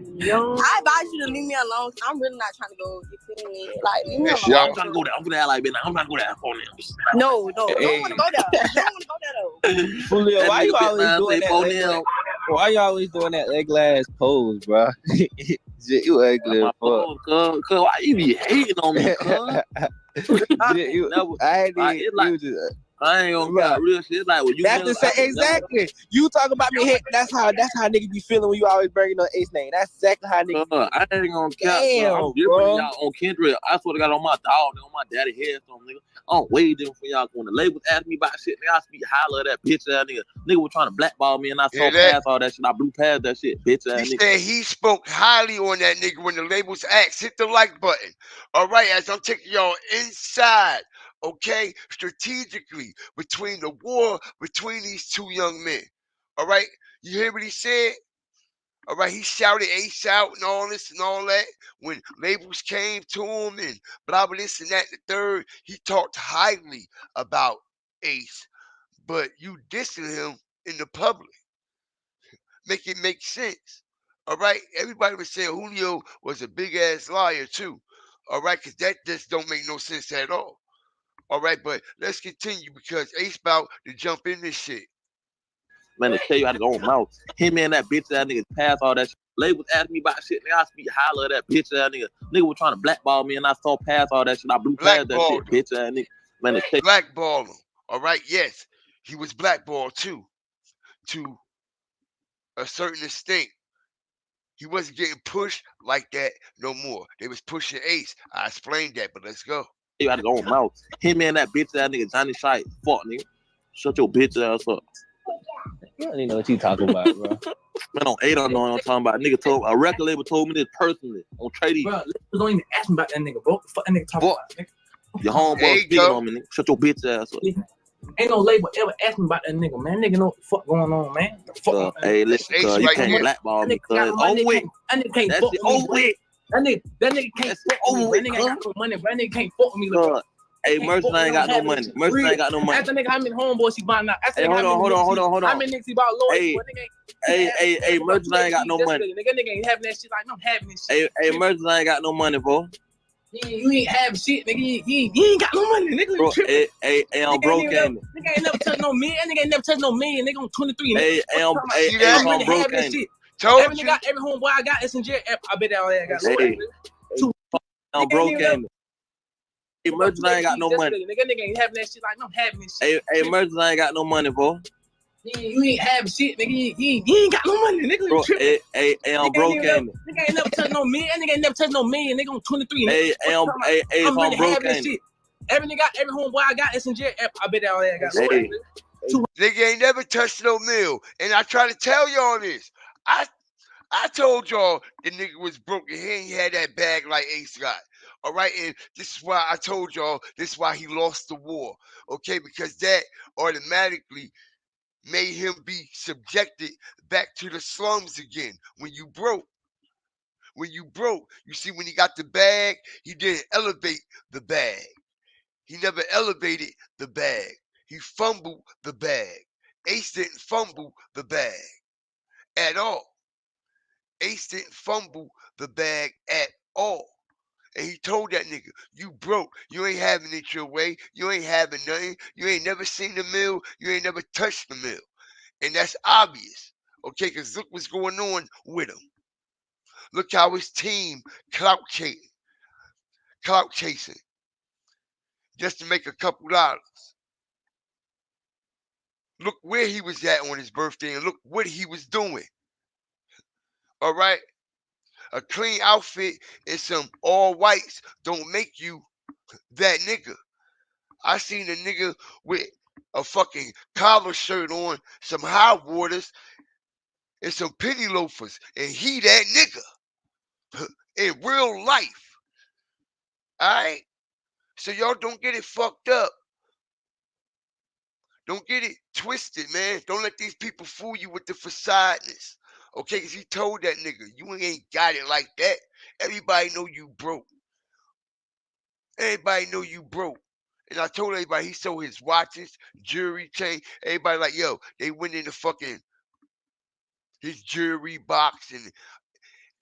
I advise you to leave me alone. I'm really not trying to go. You feel me? Like, leave me Yes, alone. I'm trying to go there. I'm gonna act like bitch. I'm not going to phone them. No, don't Hey. want to go there. Don't want to go there though. Julio, why you nigga always bit doing nine, that? say, Ugly, why you always doing that ugly ass pose, bro? Shit, you ugly as fuck. Cuz, why you be hating on me, cuz? Shit, you, I ain't Like, even, it's like- you just, I ain't gonna got real shit. Like, when you that's the same, exactly. You talking about me hate, that's how niggas be feeling when you always bringing up Ace name. That's exactly how niggas be. I ain't gonna cap. Damn, I'm different bro. than y'all on Kendrick. I swear to God, on my dog, on my daddy headstone, nigga. I'm way different from y'all. When the labels ask me about shit, nigga, I speak highly of that bitch ass nigga. Nigga was trying to blackball me, and I saw Hear that? past all that shit. I blew past that shit, bitch ass He nigga. said he spoke highly on that nigga when the labels asked. Hit the like button. All right, as I'm taking y'all inside, okay, strategically between the war between these two young men. All right, you hear what he said? All right, he shouted Ace out and all this and all that. When labels came to him and blah, blah, this and that, and the third, he talked highly about Ace. But you dissing him in the public. Make it make sense. All right. Everybody was saying Julio was a big ass liar too. All right, because that just don't make no sense at all. All right, but let's continue because Ace about to jump in this shit. Man, to tell you how to go on mouth. Him and that bitch ass nigga pass all that shit. Labels ask me about shit, nigga. I speak highly of that bitch ass nigga. Nigga was trying to blackball me, and I saw past all that shit. I blew past that shit, bitch ass nigga. Man, to tell you, Blackball him. All right, yes, he was blackballed too, to a certain extent. He wasn't getting pushed like that no more. They was pushing Ace. I explained that, but let's go. you had to go on mouth. Him and that bitch ass nigga Johnny Shite, fuck nigga. Shut your bitch ass up. You don't even know what you talking about, bro. Man, on 8 on what I'm talking about. Nigga told a record label told me this personally on Tradie. Bro, don't even ask me about that nigga, bro. Fuck that nigga talking about, nigga. Your homeboy There you speaking go. on me, nigga. Shut your bitch ass up. Ain't no label ever asked me about that nigga, man. Nigga know what the fuck going on, man. The fuck Hey, listen, Ace cuz you right can't here. blackball me, That cuz. nigga can't That fuck shit with me, over bro. with. That nigga can't fuck with me, bro. That nigga ain't got no money, bro. That nigga can't fuck with me, bro. Cuz, hey, Merchant ain't got no money. Merchant ain't got no money. Ask that nigga how many homeboys he buying out. Ask that Hey, nigga hold on. how many niggas he bought lawyers Hey, for. Nigga Hey, Merchant ain't got no money. Nigga ain't having that shit like I'm having this shit. Hey, Merchant ain't got no money, bro. You ain't having shit, nigga. You ain't got no money, nigga. Bro, hey, I'm broke, Nigga ain't never touched no million. That nigga ain't never touched no million. Nigga on 23. Hey, I'm really broke, having this shit. Told Every you. nigga, every homeboy I got is in jail. I bet that all that got Hey, two. I'm broke, ain't Hey, Merchant ain't got no money. Nigga ain't having that shit like I'm having this shit. Hey, Merchant ain't got no money, bro. You ain't having shit, nigga. You ain't got no money, nigga. Bro, hey, I'm broke, ain't Nigga ain't never touched no million. That nigga ain't never touched no million. Nigga on 23. Hey, I'm really broke, having this shit. Every nigga, every homeboy I got is in jail. I bet that all that got. Hey. Nigga ain't never touched no mill. And I try to tell y'all this. I told y'all the nigga was broke and he ain't had that bag like Ace got. All right, and this is why I told y'all this is why he lost the war. Okay, because that automatically made him be subjected back to the slums again. When you broke, you see, when he got the bag, he didn't elevate the bag. He never elevated the bag. He fumbled the bag. Ace didn't fumble the bag at all. Ace didn't fumble the bag at all. And he told that nigga, you broke. You ain't having it your way. You ain't having nothing. You ain't never seen the mill. You ain't never touched the mill. And that's obvious. Okay, because look what's going on with him. Look how his team clout chasing just to make a couple dollars. Look where he was at on his birthday and look what he was doing. All right? A clean outfit and some all whites don't make you that nigga. I seen a nigga with a fucking collar shirt on, some high waters, and some penny loafers, and he that nigga in real life. Alright? So y'all don't get it fucked up. Don't get it twisted, man. Don't let these people fool you with the facadeness. Okay, because he told that nigga, you ain't got it like that. Everybody know you broke. Everybody know you broke. And I told everybody he sold his watches, jewelry, chain. Everybody like, yo, they went in the fucking his jewelry box and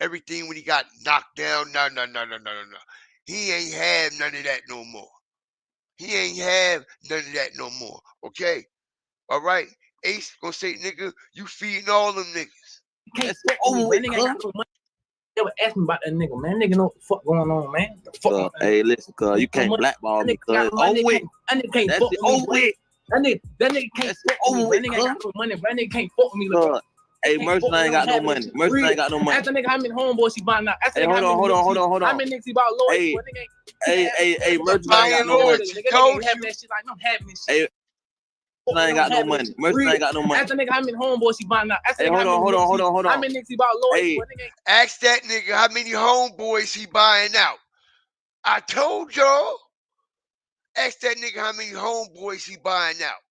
everything when he got knocked down. No. He ain't have none of that no more. He ain't have none of that no more. Okay? All right? Ace gonna say, nigga, you feeding all them niggas. That's over with, nigga. Ever ask me about that nigga, man? Nigga know what the fuck going on, man. The fuck hey, listen, cuz you can't blackball me, cuz. Over with. That nigga can't fuck with me. That nigga can't fuck with me. That nigga ain't got no money, bro. That nigga can't fuck with me. Look. Hey, Merchant ain't got no money. Merchant ain't got no money. Ask the nigga how many homeboys he buying out. Hey, hold on. How many niggas he bought lawyers? Hey, Merchant ain't got no money. Nigga ain't having that shit like I'm having this shit. I ain't got no money. Merchant ain't got no money. Ask the nigga how many homeboys he buying out. Hey, hold on. How many niggas he bought lawyers? Hey, ask that nigga how many homeboys he buying out. I told y'all. Ask that nigga how many homeboys he buying out.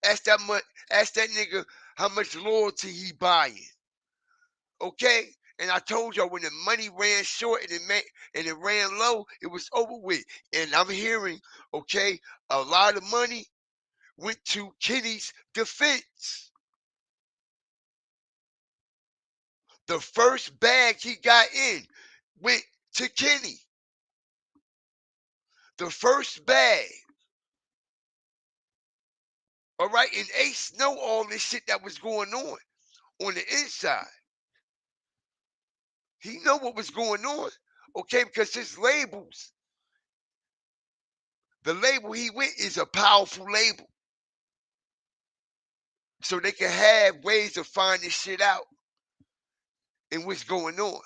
Ask that nigga how much loyalty he buying. Okay? And I told y'all when the money ran short and it ran low, it was over with. And I'm hearing, okay, a lot of money went to Kenny's defense. The first bag he got in went to Kenny. The first bag. All right, and Ace know all this shit that was going on the inside. He know what was going on, okay, because his labels, the label he with is a powerful label. So they can have ways of finding shit out and what's going on.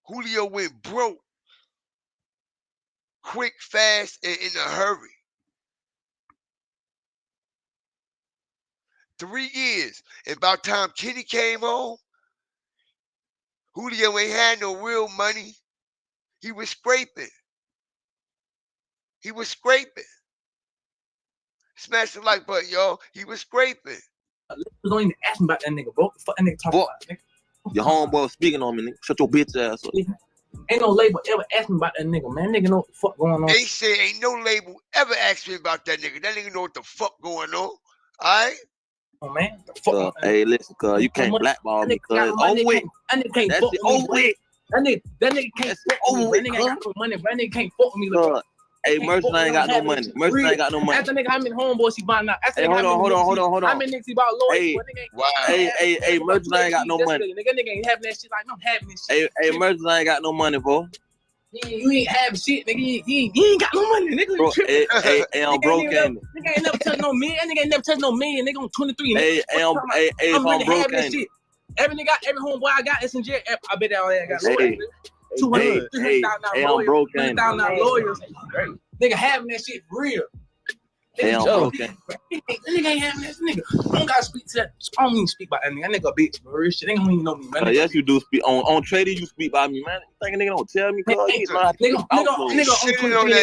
Julio went broke quick, fast, and in a hurry. 3 years. And by the time Kenny came home, Julio ain't had no real money. He was scraping. Smash the like button, y'all. He was scraping. Don't even ask me about that nigga, bro. Fuck that nigga talking about, nigga. Your homeboy speaking on me, nigga. Shut your bitch ass up. Ain't no label ever ask me about that nigga, man. Nigga know what the fuck going on. They say ain't no label ever asked me about that nigga. That nigga know what the fuck going on. All right? Oh, man. The fuck hey, listen, cuz you can't blackball me, cuz. Over with. That nigga can't fuck with me. Over with. That nigga can't fuck with me. That nigga ain't got no money, bro. That nigga can't fuck with me. Look. Hey, Merchant ain't got no money. Merchant ain't got no money. Ask the nigga how many homeboys he buying out. Hey, hold on. How many niggas he bought lawyers? Hey, Merchant ain't got no money. Nigga ain't having that shit like I'm having this shit. Hey, Merchant ain't got no money, bro. You ain't having shit, nigga. You ain't got no money, nigga. Bro, hey, I'm broke, ain't it? Nigga ain't never touched no million. That nigga ain't never touched no million. Nigga on 23. Hey, I'm broke, ain't it? Every homeboy I got is in jail. I bet that all that got lawyers. 200, hey, I'm broke, ain't it? $200,000 lawyers. Nigga having that shit for real. Hey, I'm broke, ain't it? Nigga ain't having that nigga. I don't gotta speak to that. I don't even speak about that nigga. That nigga a bitch, for real shit. They don't even know me, man. Yes, you do speak on trading. You speak about me, man. You think a nigga don't tell me? Nigga on 23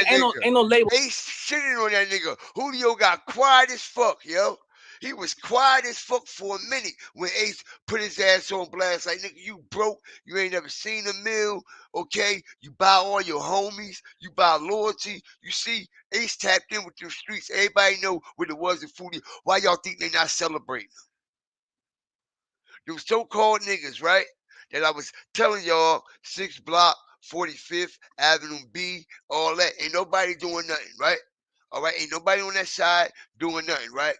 ain't no label. They shitting on that nigga. Julio got quiet as fuck, yo. He was quiet as fuck for a minute when Ace put his ass on blast. Like, nigga, you broke. You ain't never seen a mill, okay? You buy all your homies. You buy loyalty. You see, Ace tapped in with them streets. Everybody know what it was in Julio. Why y'all think they not celebrating? Those so-called niggas, right? That I was telling y'all, 6th block, 45th Avenue B, all that. Ain't nobody doing nothing, right? All right, ain't nobody on that side doing nothing, right?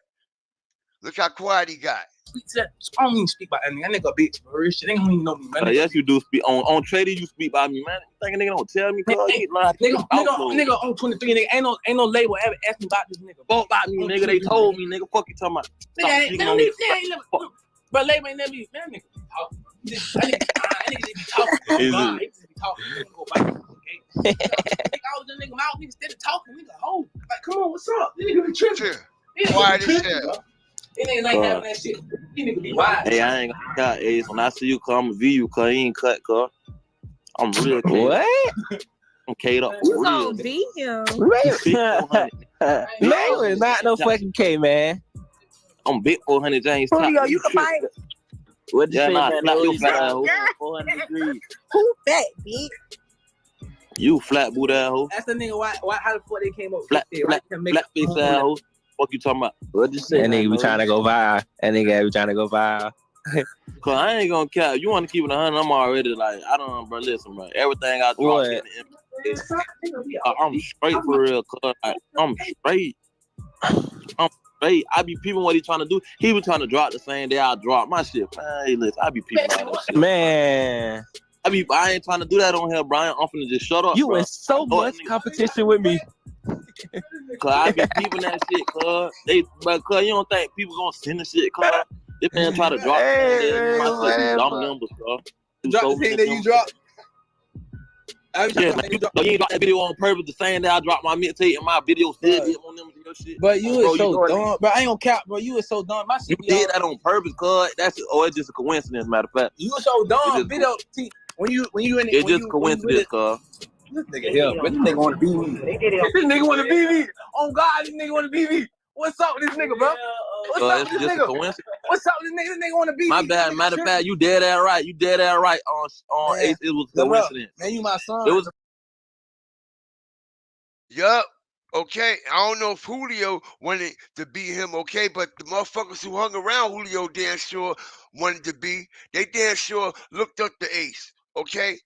Look how quiet he got. I don't even speak about that nigga. That nigga a bitch, bro. Shit, they don't even know me, man. Yes, you do speak on trading. You speak by me, man. You think a nigga don't tell me? Cause Nigga on 23, nigga. Ain't no label ever asked me about this nigga. Fuck about me, nigga. They told me, nigga. Fuck you talking about. Stop speaking on me. But label ain't never be, man, nigga be talking. That nigga just be talking. He just be talking. Nigga go back. Okay. I was the nigga mouth. Nigga instead of talking, nigga, oh, like, come on, what's up? This nigga be tripping. Quiet as hell. It ain't like having that shit. He nigga be wild. Hey, I ain't gonna cut, Ace. When I see you, cuz I'm gonna view you, cuz he ain't cut, cuz. I'm real K. What? I'm K'd up. You gonna be him? Mayo is not no fucking K, man. I'm big 400 James. Julio, you can fight. What you say, man? Slap your flat ass hoe. 400 degrees. Who fat, bitch? You flat boot ass hoe. That's the nigga. Why? How the fuck they came up? Flat face ass hoe. Fuck you talking about? What you say? That nigga be trying to go viral. That nigga be trying to go viral. Cause I ain't gonna cap. You want to keep it 100? I'm already like, I don't, bro. Listen, bro. Everything I drop, I'm straight for real. Cause I'm straight. I'm straight. I be peeping what he trying to do. He was trying to drop the same day I drop my shit. Man, hey, listen, I be peeping all that shit. Man, I ain't trying to do that on here, Brian. I'm finna just shut up. You bro. in so much competition with me. Cause I be peeping that shit, cuz. Cuz you don't think people gonna send the shit, cuz. This man try to drop dumb numbers, cuz. Drop the thing that you dropped. Yeah, you ain't drop that video on purpose. The same day I dropped my mixtape and my video still get on them and your shit. But you is so dumb, bro. I ain't gonna cap, bro. You is so dumb. My shit you did that on purpose, cuz. It's just a coincidence, matter of fact. You so dumb. Video, when you in it, it's just coincidence, cuz. This nigga here, but this nigga wanna be me. This nigga wanna be me. Oh God, this nigga wanna be me. What's up with this nigga, bro? What's up with this nigga? What's up with this nigga? This nigga wanna be me. My bad. Matter of fact, you dead that right. You dead that right. On Ace, it was a coincidence. Man, you my son. It was. Yup. Okay. I don't know if Julio wanted to be him, okay, but the motherfuckers who hung around Julio damn sure wanted to be. They damn sure looked up the Ace, okay?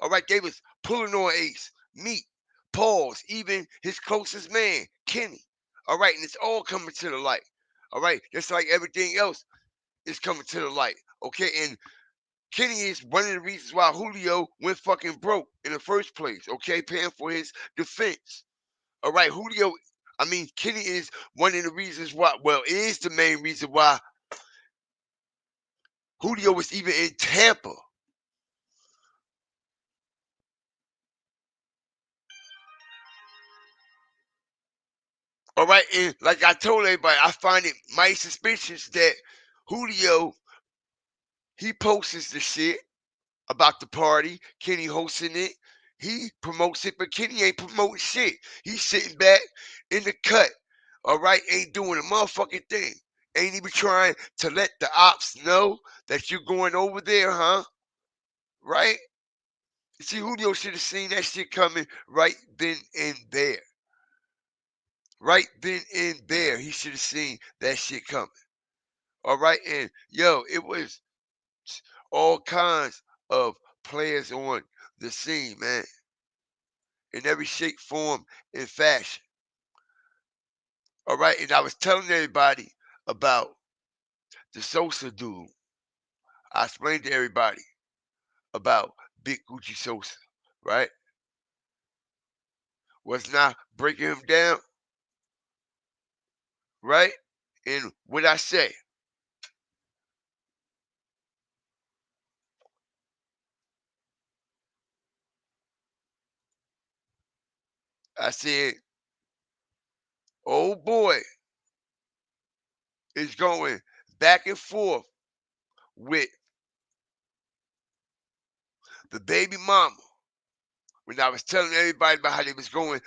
All right, they was pulling on Ace, Meat, Pauls, even his closest man, Kenny. All right, and it's all coming to the light. All right, just like everything else is coming to the light, okay? And Kenny is one of the reasons why Julio went fucking broke in the first place, okay, paying for his defense. All right, Kenny is one of the reasons why, is the main reason why Julio was even in Tampa. All right, and like I told everybody, I find it mighty suspicious that Julio, he posts the shit about the party, Kenny hosting it. He promotes it, but Kenny ain't promoting shit. He's sitting back in the cut. All right, ain't doing a motherfucking thing. Ain't even trying to let the ops know that you're going over there, huh? Right? See, Julio should have seen that shit coming right then and there. Right then and there, he should have seen that shit coming. All right, and yo, it was all kinds of players on the scene, man, in every shape, form, and fashion. All right, and I was telling everybody about the Sosa dude. I explained to everybody about Big Gucci Sosa, right? Was not breaking him down, right? And what I say? I said, old boy is going back and forth with the baby mama. When I was telling everybody about how they was going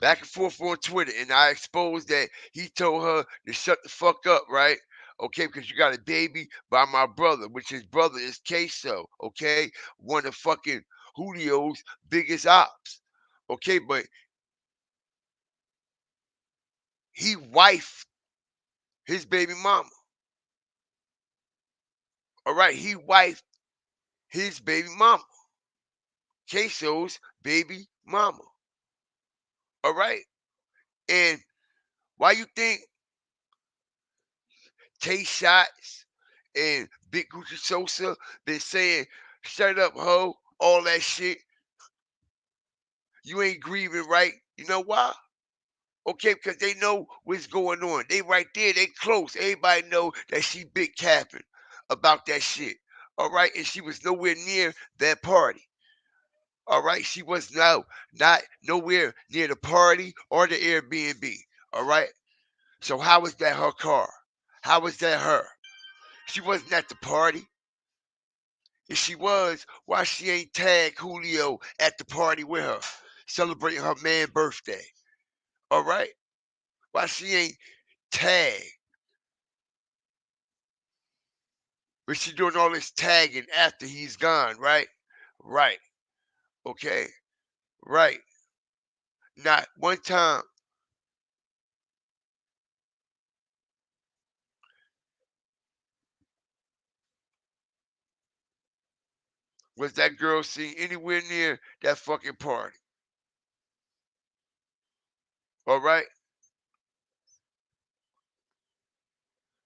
back and forth on Twitter, and I exposed that he told her to shut the fuck up, right? Okay, because you got a baby by my brother, which his brother is Queso, okay? One of fucking Julio's biggest ops. Okay, but he wifed his baby mama. All right, he wifed his baby mama. Queso's baby mama. All right, and why you think Tay Shots and Big Gucci Sosa been saying, shut up, ho, all that shit? You ain't grieving, right? You know why? Okay, because they know what's going on. They right there, they close. Everybody know that she big capping about that shit. All right, and she was nowhere near that party. All right, she was not nowhere near the party or the Airbnb. All right, so how was that her car? How was that her? She wasn't at the party. If she was, why she ain't tag Julio at the party with her, celebrating her man's birthday? All right, why she ain't tag? But she doing all this tagging after he's gone, right? Right. Okay. Right. Not one time was that girl seen anywhere near that fucking party. All right.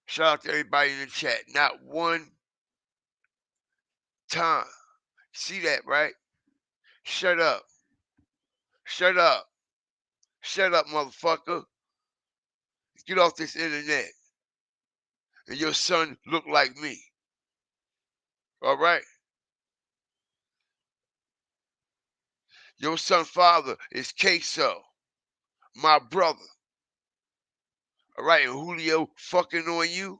Shout out to everybody in the chat. Not one time. See that, right? Shut up. Shut up. Shut up, motherfucker. Get off this internet. And your son look like me. All right? Your son's father is Queso, my brother. All right? And Julio fucking on you.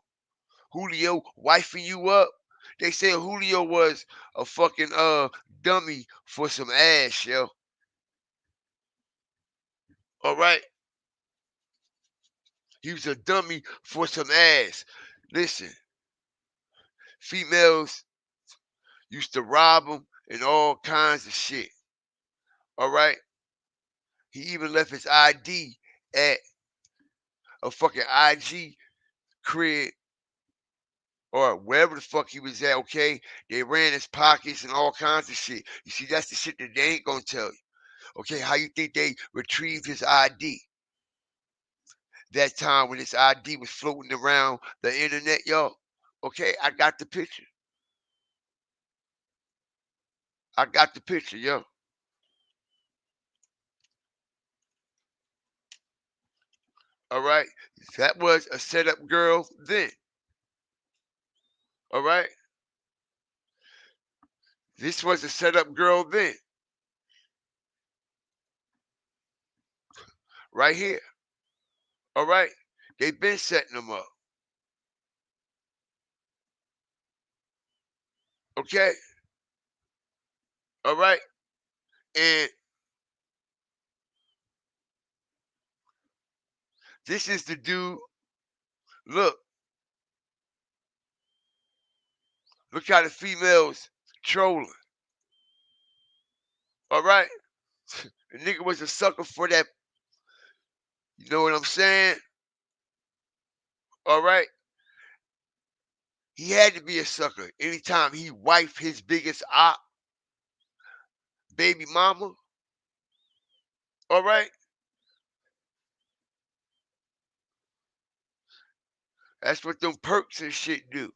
Julio wifing you up. They said Julio was a fucking dummy for some ass, yo. All right? He was a dummy for some ass. Listen, females used to rob him and all kinds of shit. All right? He even left his ID at a fucking IG crib or wherever the fuck he was at, okay? They ran his pockets and all kinds of shit. You see, that's the shit that they ain't gonna tell you. Okay, how you think they retrieved his ID? That time when his ID was floating around the internet, y'all. Okay, I got the picture. I got the picture, yo. All right, that was a setup girl then. All right, this was a setup girl then. Right here. All right, they've been setting them up. Okay, all right, and this is the dude. Look, look how the females trolling. All right, the nigga was a sucker for that. You know what I'm saying? All right. He had to be a sucker. Anytime he wifed his biggest op, baby mama, all right? That's what them perks and shit do.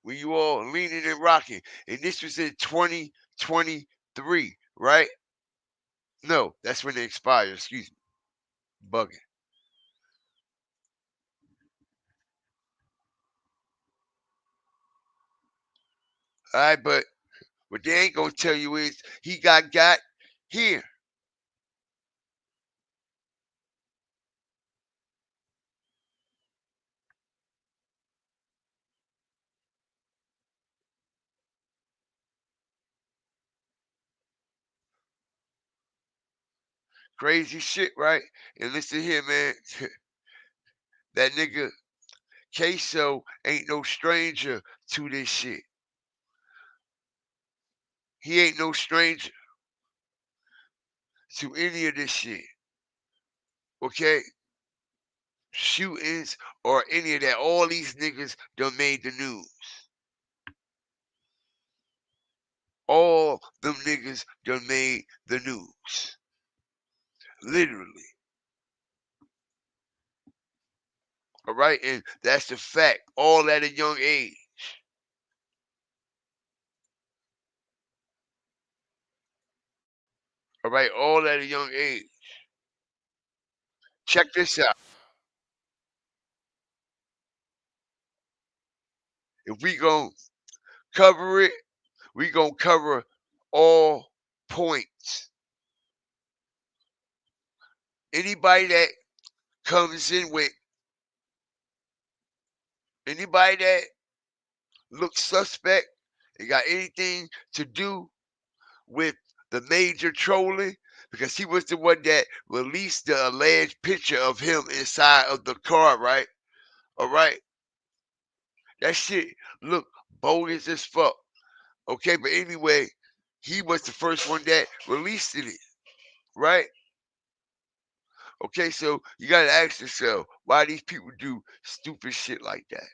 When you all leaning and rocking. And this was in 2023, right? No, that's when they expire. Excuse me. Bugging. All right, but what they ain't gonna tell you is he got here. Crazy shit, right? And listen here, man. That nigga Queso ain't no stranger to this shit. He ain't no stranger to any of this shit. Okay? Shootings or any of that. All these niggas done made the news. all them niggas done made the news. Literally. All right, and that's the fact. All at a young age. All right, all at a young age. Check this out. If we gonna cover it, we gonna cover all points. Anybody that comes in with anybody that looks suspect and got anything to do with the major trolling, because he was the one that released the alleged picture of him inside of the car, right? All right. That shit look bogus as fuck. Okay, but anyway, he was the first one that released it, right? Okay, so you gotta ask yourself why these people do stupid shit like that,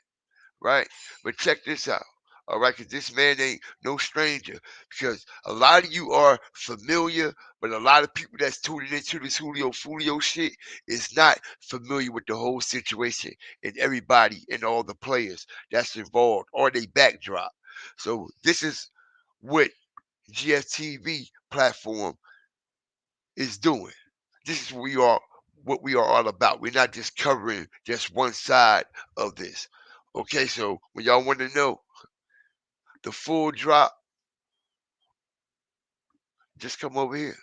right? But check this out, all right? Because this man ain't no stranger. Because a lot of you are familiar, but a lot of people that's tuning into this Julio Fulio shit is not familiar with the whole situation and everybody and all the players that's involved or they backdrop. So this is what GFTV platform is doing. This is what we are all about. We're not just covering just one side of this. Okay, so when y'all want to know the full drop, just come over here.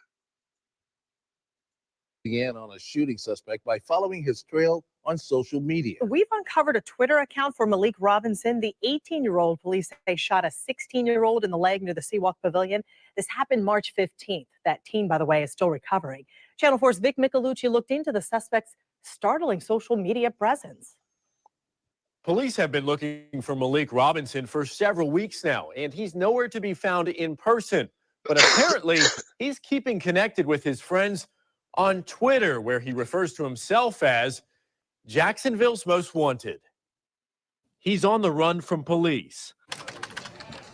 Began on a shooting suspect by following his trail on social media. We've uncovered a Twitter account for Malik Robinson, the 18-year-old police say shot a 16-year-old in the leg near the Seawalk Pavilion. This happened March 15th. That teen, by the way, is still recovering. Channel 4's Vic Michelucci looked into the suspect's startling social media presence. Police have been looking for Malik Robinson for several weeks now, and he's nowhere to be found in person. But apparently, he's keeping connected with his friends on Twitter, where he refers to himself as Jacksonville's Most Wanted. He's on the run from police.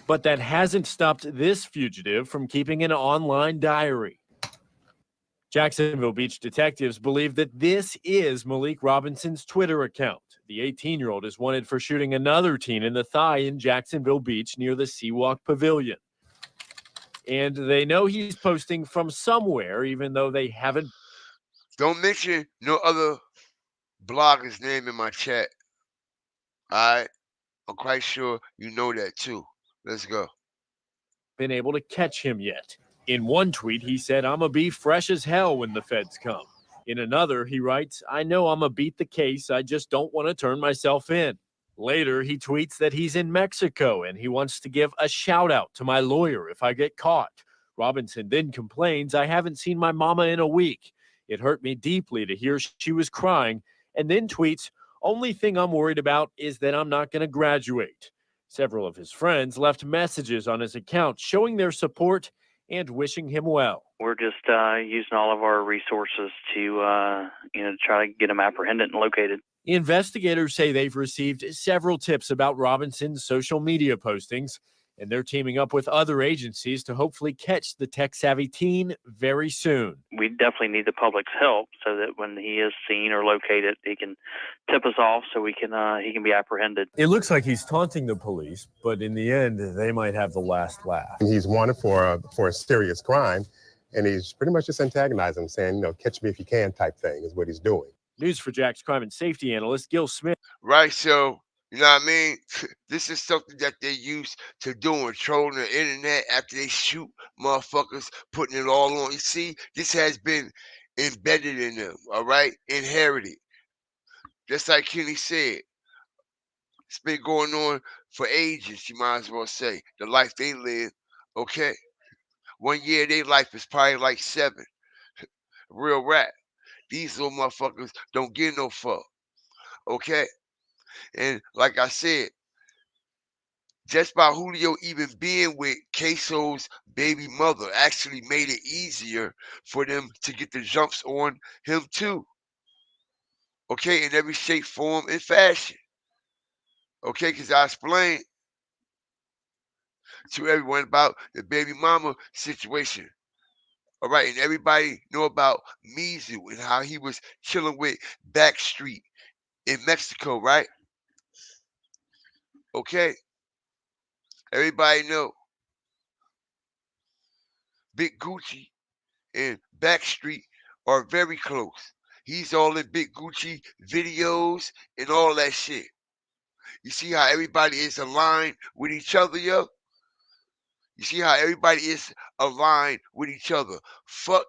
But that hasn't stopped this fugitive from keeping an online diary. Jacksonville Beach detectives believe that this is Malik Robinson's Twitter account. The 18-year-old is wanted for shooting another teen in the thigh in Jacksonville Beach near the Seawalk Pavilion. And they know he's posting from somewhere, even though they haven't. Don't mention no other blogger's name in my chat. All right? I'm quite sure you know that too. Let's go. Been able to catch him yet. In one tweet, he said, "I'ma be fresh as hell when the feds come." In another, he writes, "I know I'ma beat the case. I just don't want to turn myself in." Later, he tweets that he's in Mexico and he wants to give a shout out to my lawyer if I get caught. Robinson then complains, "I haven't seen my mama in a week. It hurt me deeply to hear she was crying," and then tweets, "Only thing I'm worried about is that I'm not going to graduate." Several of his friends left messages on his account showing their support and wishing him well. We're just using all of our resources to try to get him apprehended and located. Investigators say they've received several tips about Robinson's social media postings, and they're teaming up with other agencies to hopefully catch the tech-savvy teen very soon. We definitely need the public's help so that when he is seen or located, he can tip us off so he can be apprehended. It looks like he's taunting the police, but in the end, they might have the last laugh. He's wanted for a serious crime, and he's pretty much just antagonizing him, saying, catch me if you can type thing is what he's doing. News for Jack's crime and safety analyst, Gil Smith. Right, so, you know what I mean? This is something that they used to doing, trolling the internet after they shoot motherfuckers, putting it all on. You see, this has been embedded in them, all right? Inherited. Just like Kenny said, it's been going on for ages, you might as well say. The life they live, okay? 1 year of their life is probably like 7. Real rap. These little motherfuckers don't give no fuck, okay? And like I said, just by Julio even being with Queso's baby mother actually made it easier for them to get the jumps on him too. Okay, in every shape, form, and fashion. Okay, because I explained to everyone about the baby mama situation. All right, and everybody know about Mizu and how he was chilling with Backstreet in Mexico, right? Okay, everybody know Big Gucci and Backstreet are very close. He's all in Big Gucci videos and all that shit. You see how everybody is aligned with each other, yo? You see how everybody is aligned with each other. Fuck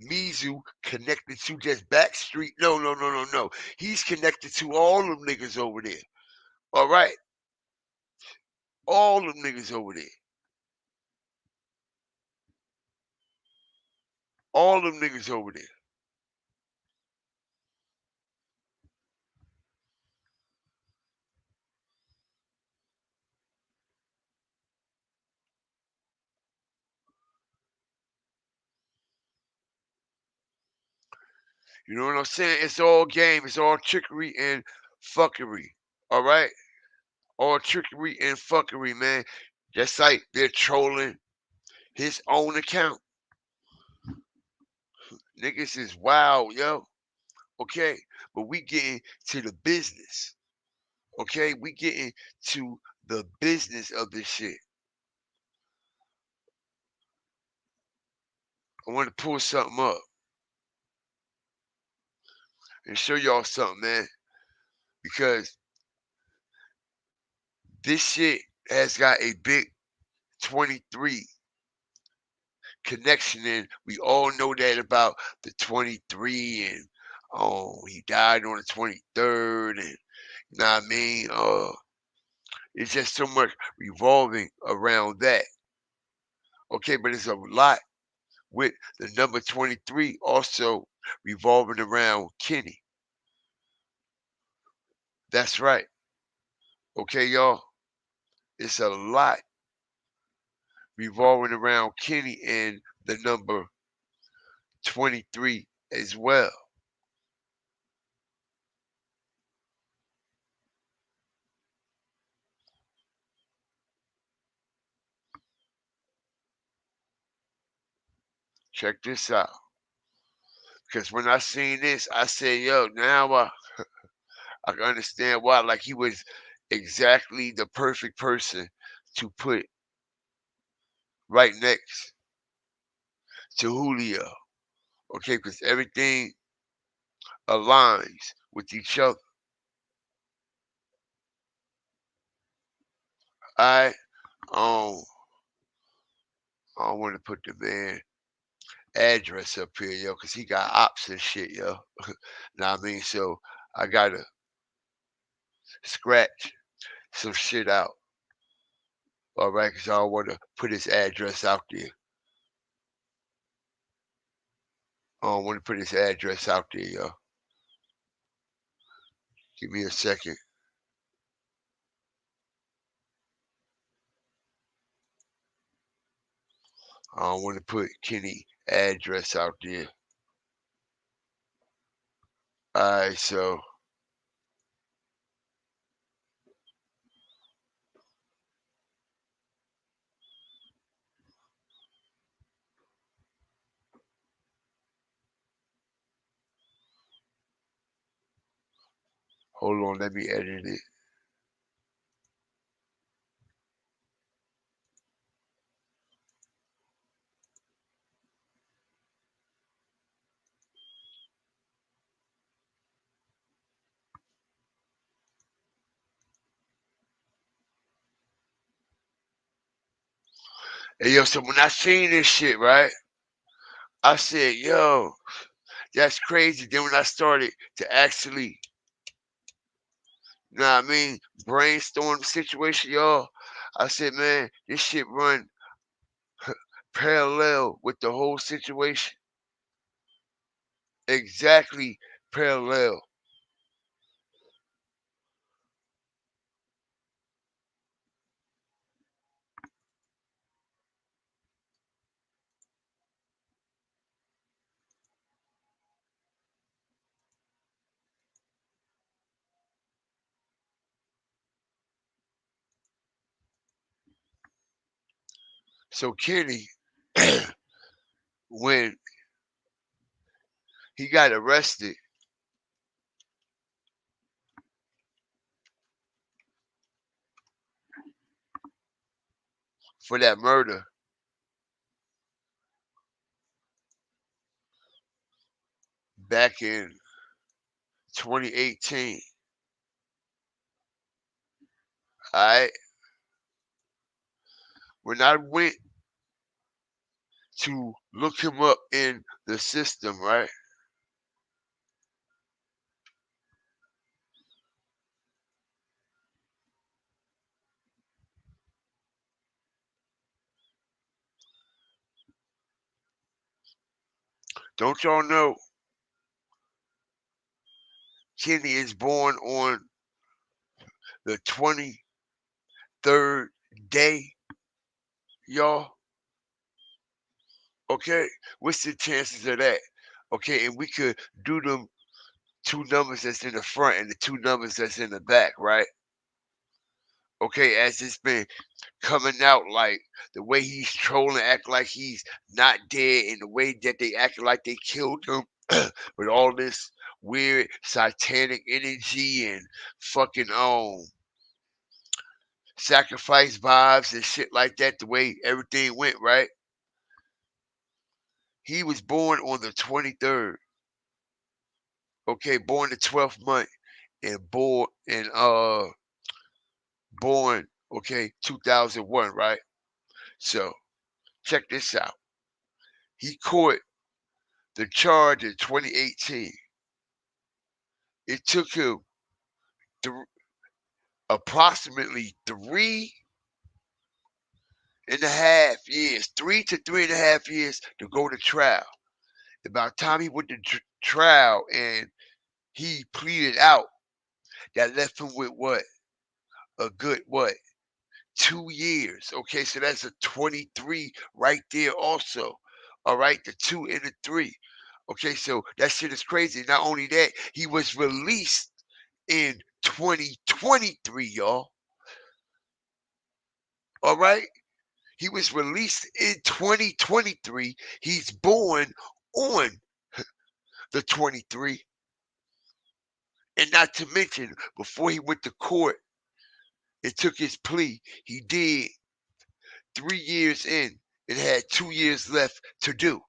Mizu connected to just Backstreet. No. He's connected to all them niggas over there. All right? All them niggas over there. All them niggas over there. You know what I'm saying? It's all game. It's all trickery and fuckery. All right? All trickery and fuckery, man. Just like they're trolling his own account. Niggas is wild, yo. Okay? But we getting to the business. Okay? We getting to the business of this shit. I want to pull something up and show y'all something, man. Because this shit has got a big 23 connection in. We all know that about the 23 and he died on the 23rd and you know what I mean? It's just so much revolving around that. Okay, but it's a lot with the number 23 also revolving around Kenny. That's right. Okay, y'all. It's a lot revolving around Kenny and the number 23 as well. Check this out. Because when I seen this, I said, yo, now I can understand why. Like, he was exactly the perfect person to put right next to Julio. Okay, because everything aligns with each other. I um I don't want to put the man address up here, yo, because he got ops and shit, yo. Know what I mean? So I gotta scratch some shit out. All right, because I don't want to put his address out there. I don't want to put his address out there, yo. Give me a second. I don't want to put Kenny address out there. Alright, so hold on, let me edit it. Hey, yo, so when I seen this shit, right, I said, yo, that's crazy. Then when I started to actually, you know what I mean, brainstorm the situation, y'all, I said, man, this shit run parallel with the whole situation. Exactly parallel. So Kenny, when he got arrested for that murder back in 2018, alright, when I went to look him up in the system, right? Don't y'all know Kenny is born on the 23rd day, y'all? Okay, what's the chances of that? Okay, and we could do them two numbers that's in the front and the two numbers that's in the back, right? Okay, as it's been coming out, like the way he's trolling, act like he's not dead, and the way that they acting like they killed him with all this weird satanic energy and fucking sacrifice vibes and shit like that, the way everything went, right? He was born on the 23rd. Okay, born the 12th month and born, okay, 2001, right? So check this out. He caught the charge in 2018. It took him approximately 3.5 years, 3 to 3.5 years to go to trial. About the time he went to trial and he pleaded out, that left him with what? A good what? 2 years. Okay, so that's a 23 right there also. All right, the 2 and the 3. Okay, so that shit is crazy. Not only that, he was released in 2023, y'all. All right? He was released in 2023. He's born on the 23. And not to mention, before he went to court and took his plea, he did 3 years in and had 2 years left to do.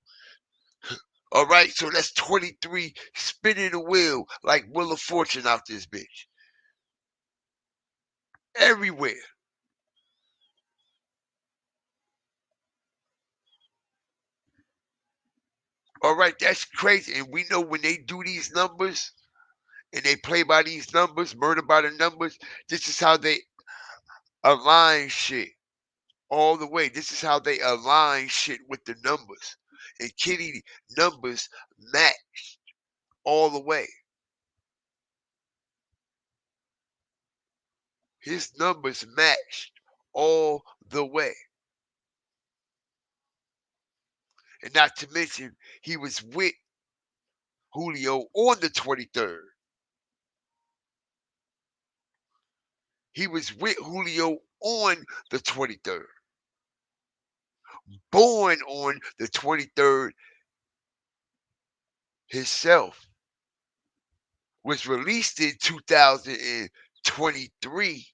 All right, so that's 23 spinning the wheel like Wheel of Fortune out this bitch. Everywhere. All right, that's crazy. And we know when they do these numbers and they play by these numbers, murder by the numbers, this is how they align shit all the way. This is how they align shit with the numbers. And Kitty numbers matched all the way. His numbers matched all the way. And not to mention, he was with Julio on the 23rd. He was with Julio on the 23rd. Born on the 23rd himself. Was released in 2023.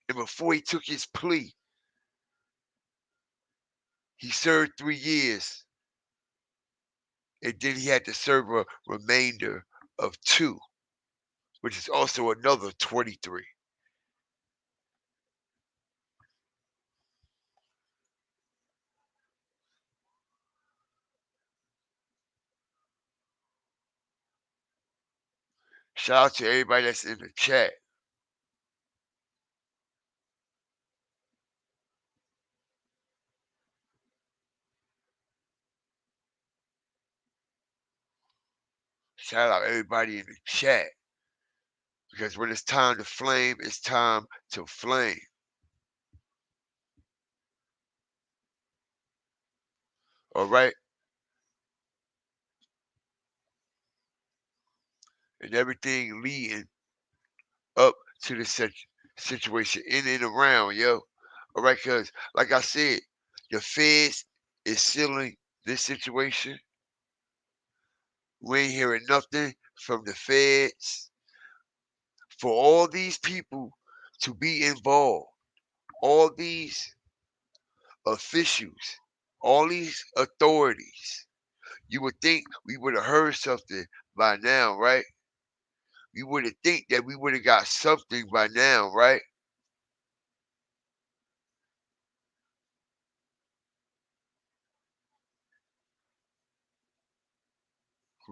And before he took his plea, he served 3 years. And then he had to serve a remainder of 2, which is also another 23. Shout out to everybody that's in the chat. Shout out everybody in the chat. Because when it's time to flame, it's time to flame. All right? And everything leading up to the situation in and around, yo. All right, because like I said, the feds is sealing this situation. We ain't hearing nothing from the feds. For all these people to be involved, all these officials, all these authorities, you would think we would have heard something by now, right? You would have think that we would have got something by now, right?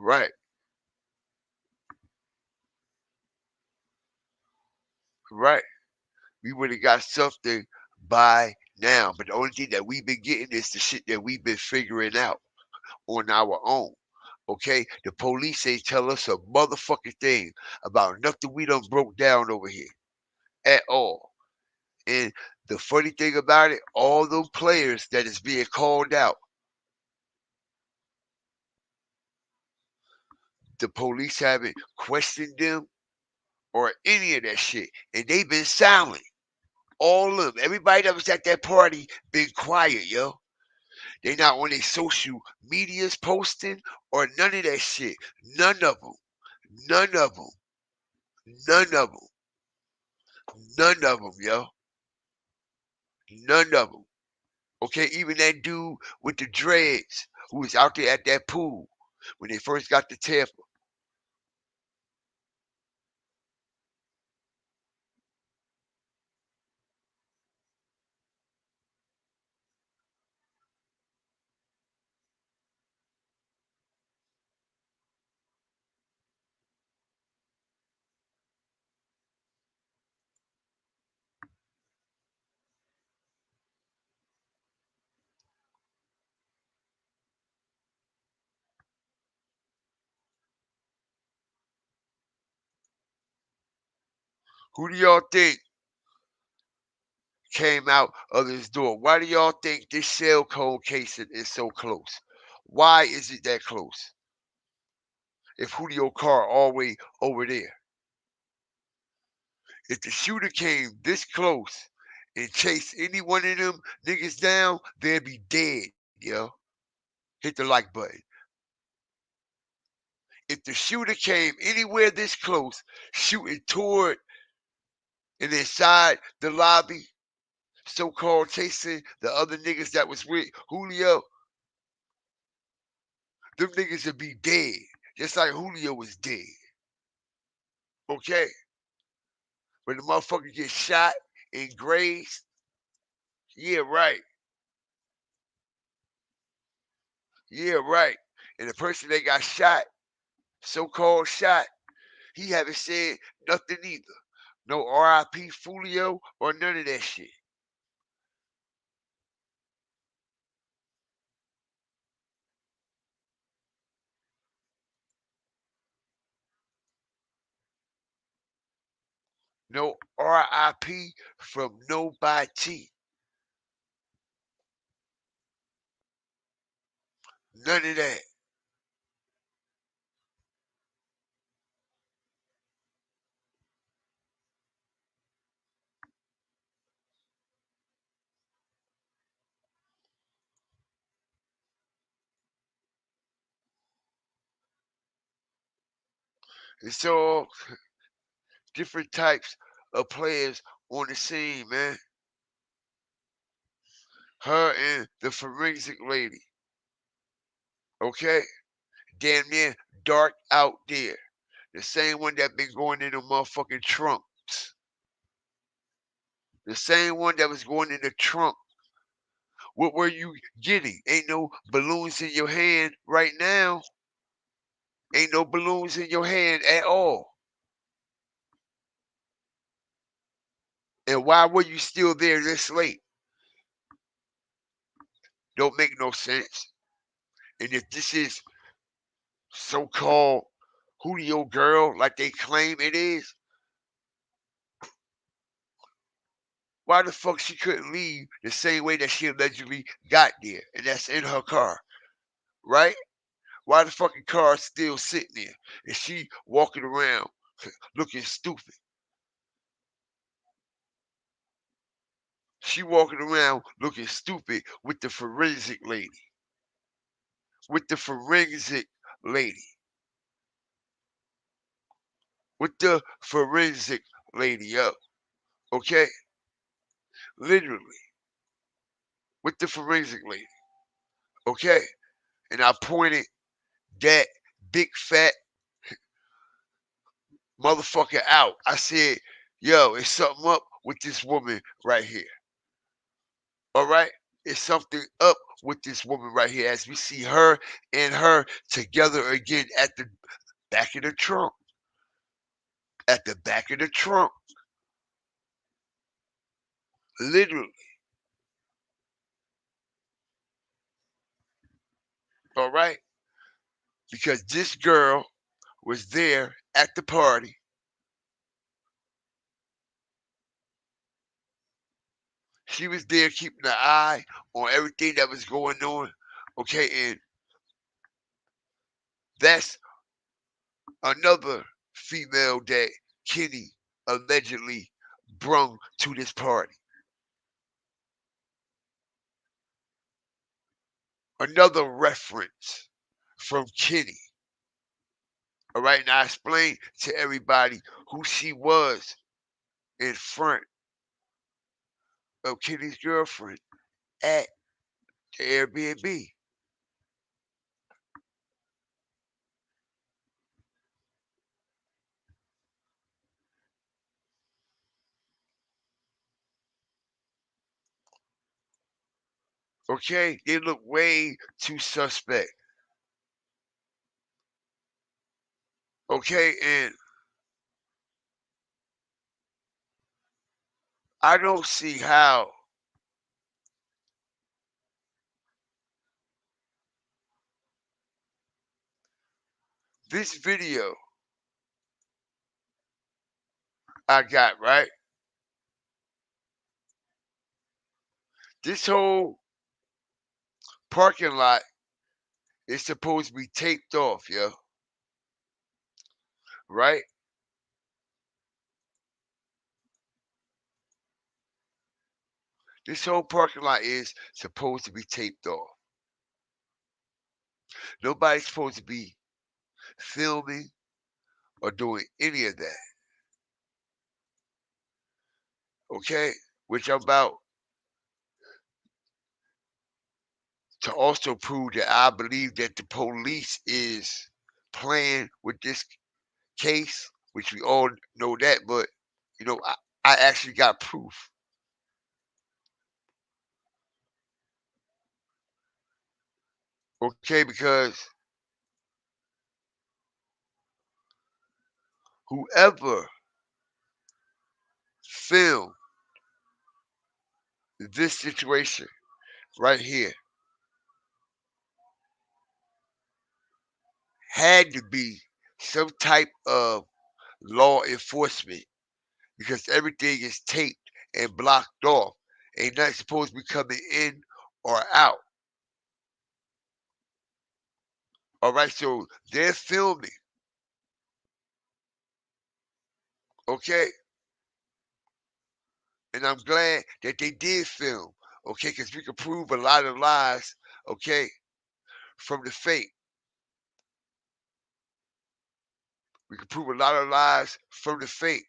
Right, right. We would have got something by now. But the only thing that we've been getting is the shit that we've been figuring out on our own. Okay? The police ain't tell us a motherfucking thing about nothing we done broke down over here at all. And the funny thing about it, all those players that is being called out, the police haven't questioned them or any of that shit. And they've been silent. All of them. Everybody that was at that party been quiet, yo. They not on their social medias posting or none of that shit. None of them. None of them. None of them. None of them, yo. None of them. Okay, even that dude with the dreads who was out there at that pool when they first got to Tampa. Who do y'all think came out of this door? Why do y'all think this cell code casing is so close? Why is it that close? If Julio car all the way over there. If the shooter came this close and chased any one of them niggas down, they'd be dead, yo. Hit the like button. If the shooter came anywhere this close, shooting toward and inside the lobby, so-called chasing the other niggas that was with Julio, them niggas would be dead. Just like Julio was dead. Okay? When the motherfucker gets shot and grazed, yeah, right. Yeah, right. And the person that got shot, so-called shot, he haven't said nothing either. No RIP Julio or none of that shit. No RIP from nobody. None of that. It's all different types of players on the scene, man. Her and the forensic lady. Okay? Damn near dark out there. The same one that been going in the motherfucking trunks. The same one that was going in the trunk. What were you getting? Ain't no balloons in your hand right now. Ain't no balloons in your hand at all. And why were you still there this late? Don't make no sense. And if this is so-called Julio girl like they claim it is, why the fuck she couldn't leave the same way that she allegedly got there? And that's in her car, right? Why the fucking car still sitting there? And she walking around looking stupid. She walking around looking stupid with the forensic lady. With the forensic lady. With the forensic lady up. Okay? Literally. With the forensic lady. Okay? And I pointed that big fat motherfucker out. I said, yo, it's something up with this woman right here. All right? It's something up with this woman right here as we see her and her together again at the back of the trunk. At the back of the trunk. Literally. All right? Because this girl was there at the party. She was there keeping an eye on everything that was going on. Okay, and that's another female that Kenny allegedly brung to this party. Another reference from Kenny. All right, now I explained to everybody who she was in front of Kenny's girlfriend at the Airbnb. Okay, they look way too suspect. Okay, and I don't see how this video I got, right? This whole parking lot is supposed to be taped off, yo. Right? This whole parking lot is supposed to be taped off. Nobody's supposed to be filming or doing any of that. Okay? Which I'm about to also prove that I believe that the police is playing with this case, which we all know that, but you know, I actually got proof. Okay, because whoever filmed this situation right here had to be some type of law enforcement because everything is taped and blocked off. Ain't nothing supposed to be coming in or out. All right, so they're filming. Okay, and I'm glad that they did film. Okay, because we could prove a lot of lies. Okay, from the fake. We could prove a lot of lies from the fake.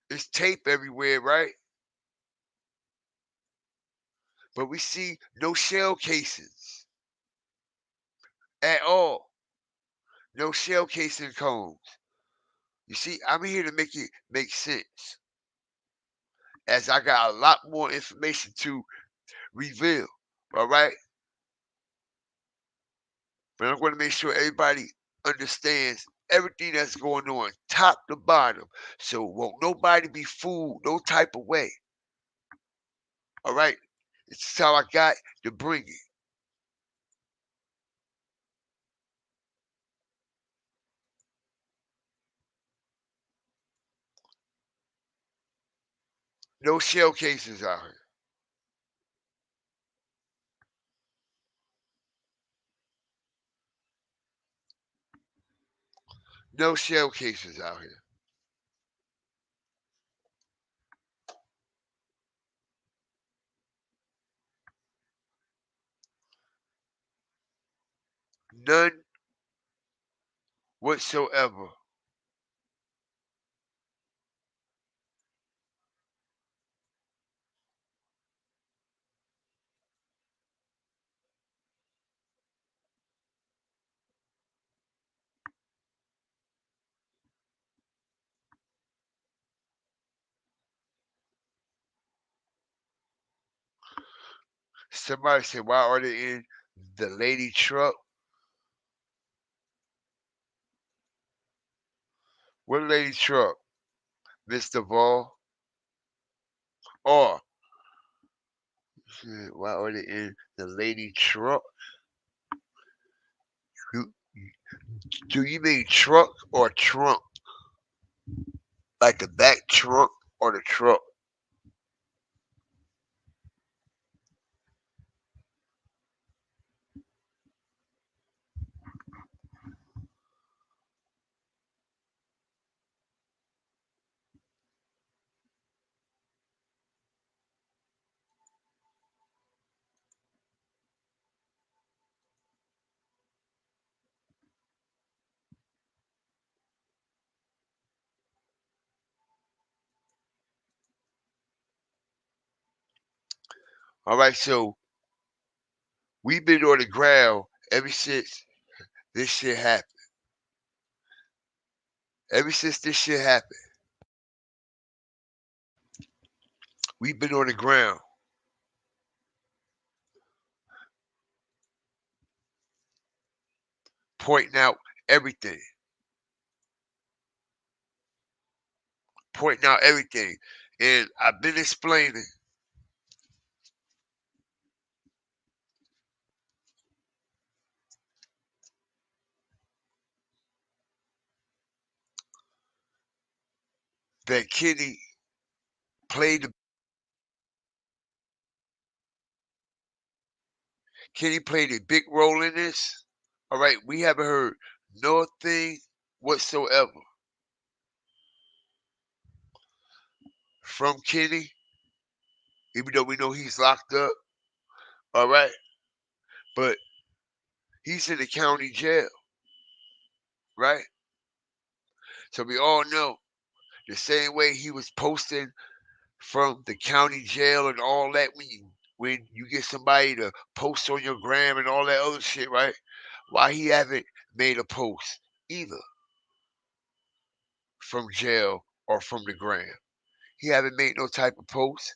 It's tape everywhere, right? But we see no shell cases at all. No shell casing cones. You see, I'm here to make it make sense. As I got a lot more information to reveal. All right? But I'm going to make sure everybody understands everything that's going on, top to bottom. So won't nobody be fooled no type of way. All right? It's how I got to bring it. No shell cases out here. No shell cases out here. None whatsoever. Somebody said, why are they in the lady truck? What lady truck? Mr. Ball? Or, why are they in the lady truck? Do you mean truck or trunk? Like the back trunk or the truck? All right, so we've been on the ground ever since this shit happened. Ever since this shit happened, we've been on the ground pointing out everything. Pointing out everything. And I've been explaining that Kenny played a big role in this. All right, we haven't heard nothing whatsoever from Kenny, even though we know he's locked up. All right, but he's in the county jail, right? So we all know the same way he was posting from the county jail and all that when you get somebody to post on your gram and all that other shit, right? Why he haven't made a post either from jail or from the gram. He haven't made no type of post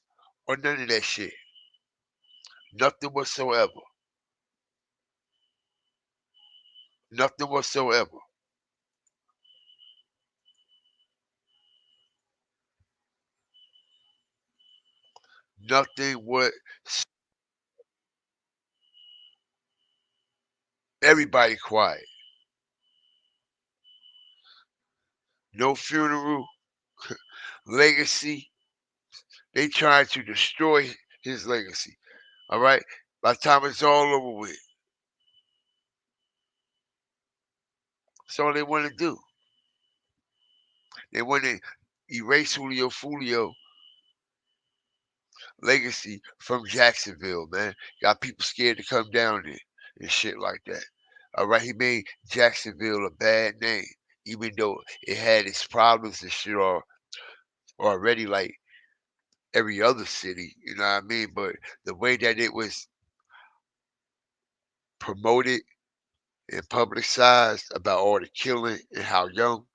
or none of that shit. Nothing whatsoever. Nothing whatsoever. Nothing what everybody quiet. No funeral, legacy. They trying to destroy his legacy. All right? By the time it's all over with. That's all they want to do. They want to erase Julio legacy from Jacksonville, man. Got people scared to come down there and shit like that. All right, he made Jacksonville a bad name, even though it had its problems and shit already like every other city, you know what I mean? But the way that it was promoted and publicized about all the killing and how young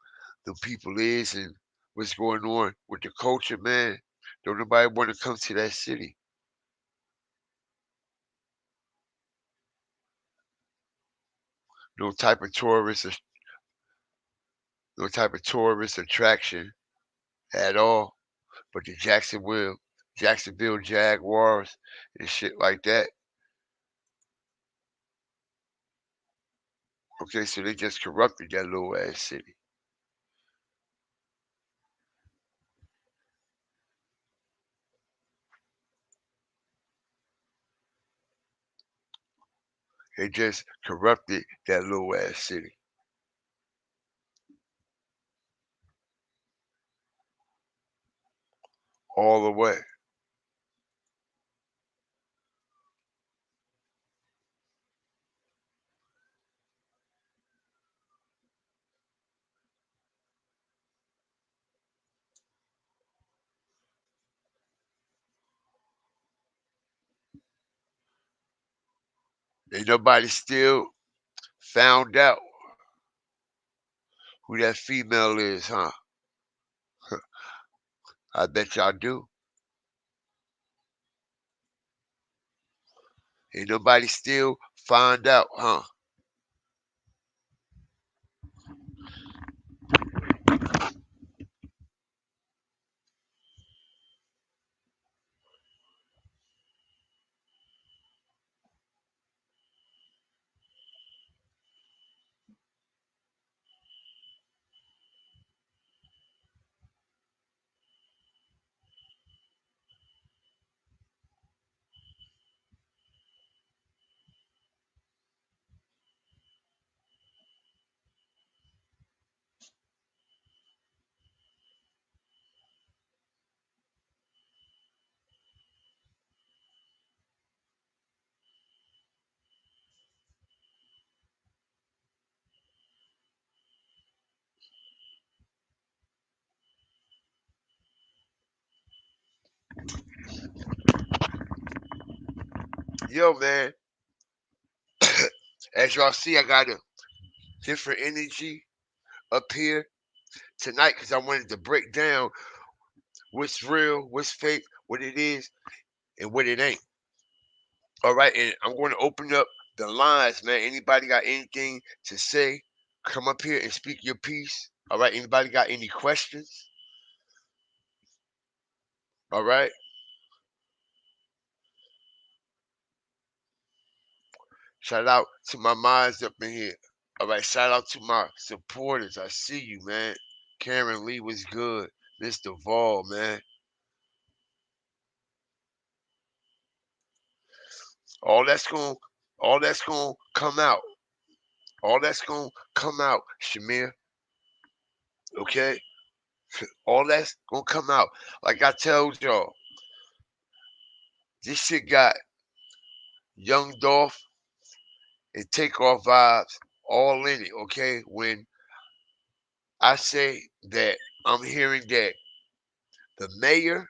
the people is and what's going on with the culture, man. Don't nobody want to come to that city. No type of tourist, no type of tourist attraction at all. But the Jacksonville Jaguars and shit like that. Okay, so they just corrupted that little ass city. They just corrupted that little ass city. all the way. Ain't nobody still found out who that female is, huh? I bet y'all do. Ain't nobody still find out, huh? Yo, man, as y'all see, I got a different energy up here tonight because I wanted to break down what's real, what's fake, what it is, and what it ain't. All right, and I'm going to open up the lines, man. Anybody got anything to say? Come up here and speak your piece. All right, anybody got any questions? All right. Shout out to my minds up in here. All right, shout out to my supporters. I see you, man. Karen Lee was good. Mr. Vol, man. All that's gonna come out. All that's gonna come out, Shamir. Okay? All that's gonna come out. Like I told y'all, this shit got Young Dolph and Takeoff vibes all in it, okay? When I say that I'm hearing that the mayor,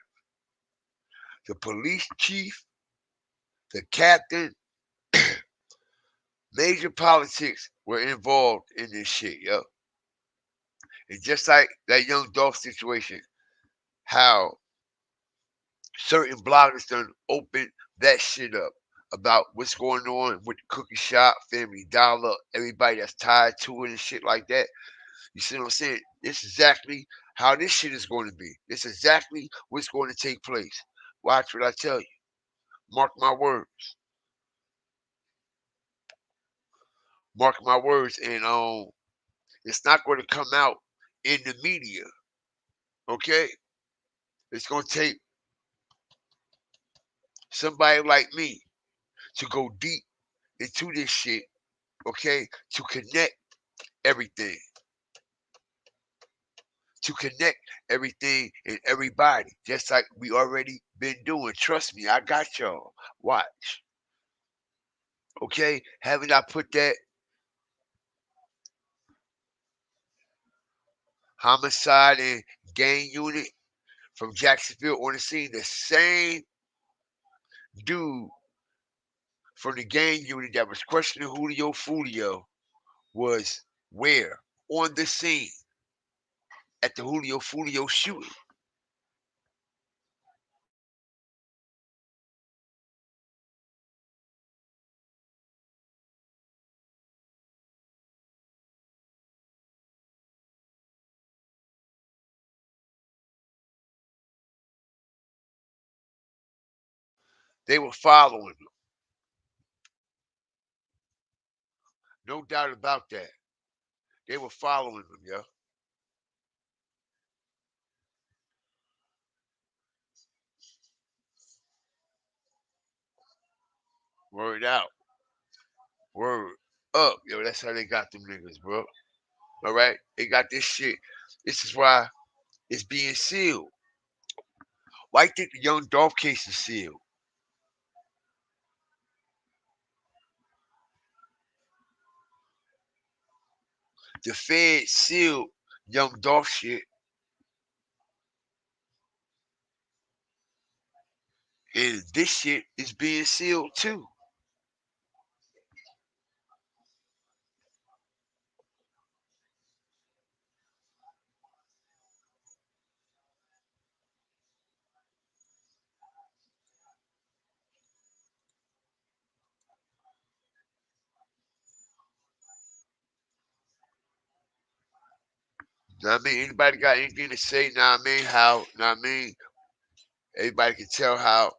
the police chief, the captain, major politics were involved in this shit, yo. And just like that Young Dolph situation, how certain bloggers done opened that shit up about what's going on with the cookie shop, Family Dollar, everybody that's tied to it and shit like that. You see what I'm saying? This is exactly how this shit is going to be. This is exactly what's going to take place. Watch what I tell you. Mark my words. Mark my words. And it's not going to come out in the media. Okay? It's going to take somebody like me to go deep into this shit, okay? To connect everything. To connect everything and everybody, just like we already been doing. Trust me, I got y'all. Watch. Okay? Haven't I put that homicide and gang unit from Jacksonville on the scene? The same dude from the gang unit that was questioning Julio was where? On the scene at the Julio shooting. They were following him. No doubt about that. They were following him, yo. Word out. Word up. Yo, that's how they got them niggas, bro. All right? They got this shit. This is why it's being sealed. Why you think the Young Dolph case is sealed? The Fed sealed Young Dolph shit. And this shit is being sealed too. Now I mean, anybody got anything to say? Now I mean, how? Now I mean, everybody can tell how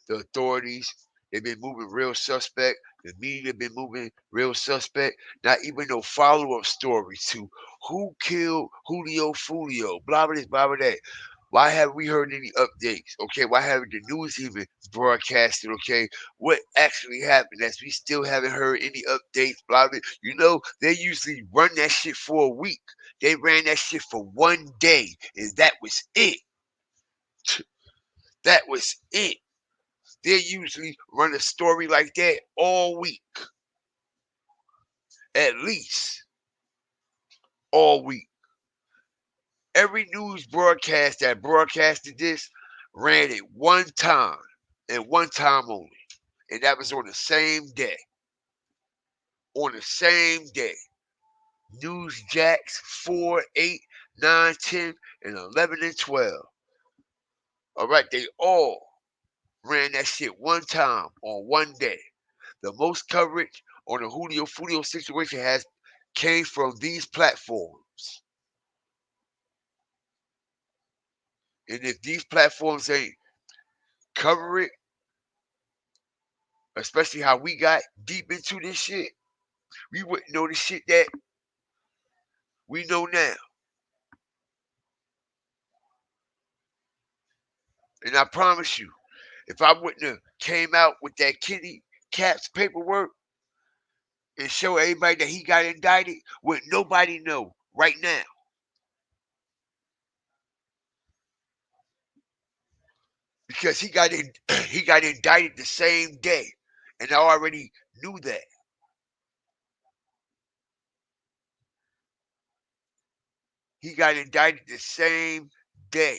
the authorities, they've been moving real suspect. The media been moving real suspect. Not even no follow-up stories to who killed Julio Fulio, blah blah this, blah blah that. Why haven't we heard any updates? Okay, why haven't the news even broadcasted? Okay, what actually happened? As we still haven't heard any updates, blah blah. You know, they usually run that shit for a week. They ran that shit for one day, and that was it. That was it. They usually run a story like that all week. At least all week. Every news broadcast that broadcasted this ran it one time and one time only. And that was on the same day. On the same day. News Jacks 4, 8, 9, 10, and 11 and 12. All right, they all ran that shit one time on one day. The most coverage on the Julio Fulio situation has came from these platforms. And if these platforms ain't cover it, especially how we got deep into this shit, we wouldn't know the shit that we know now. And I promise you, if I wouldn't have came out with that Kitty Cat's paperwork and show everybody that he got indicted, would nobody know right now. Because he got he got indicted the same day. And I already knew that. He got indicted the same day.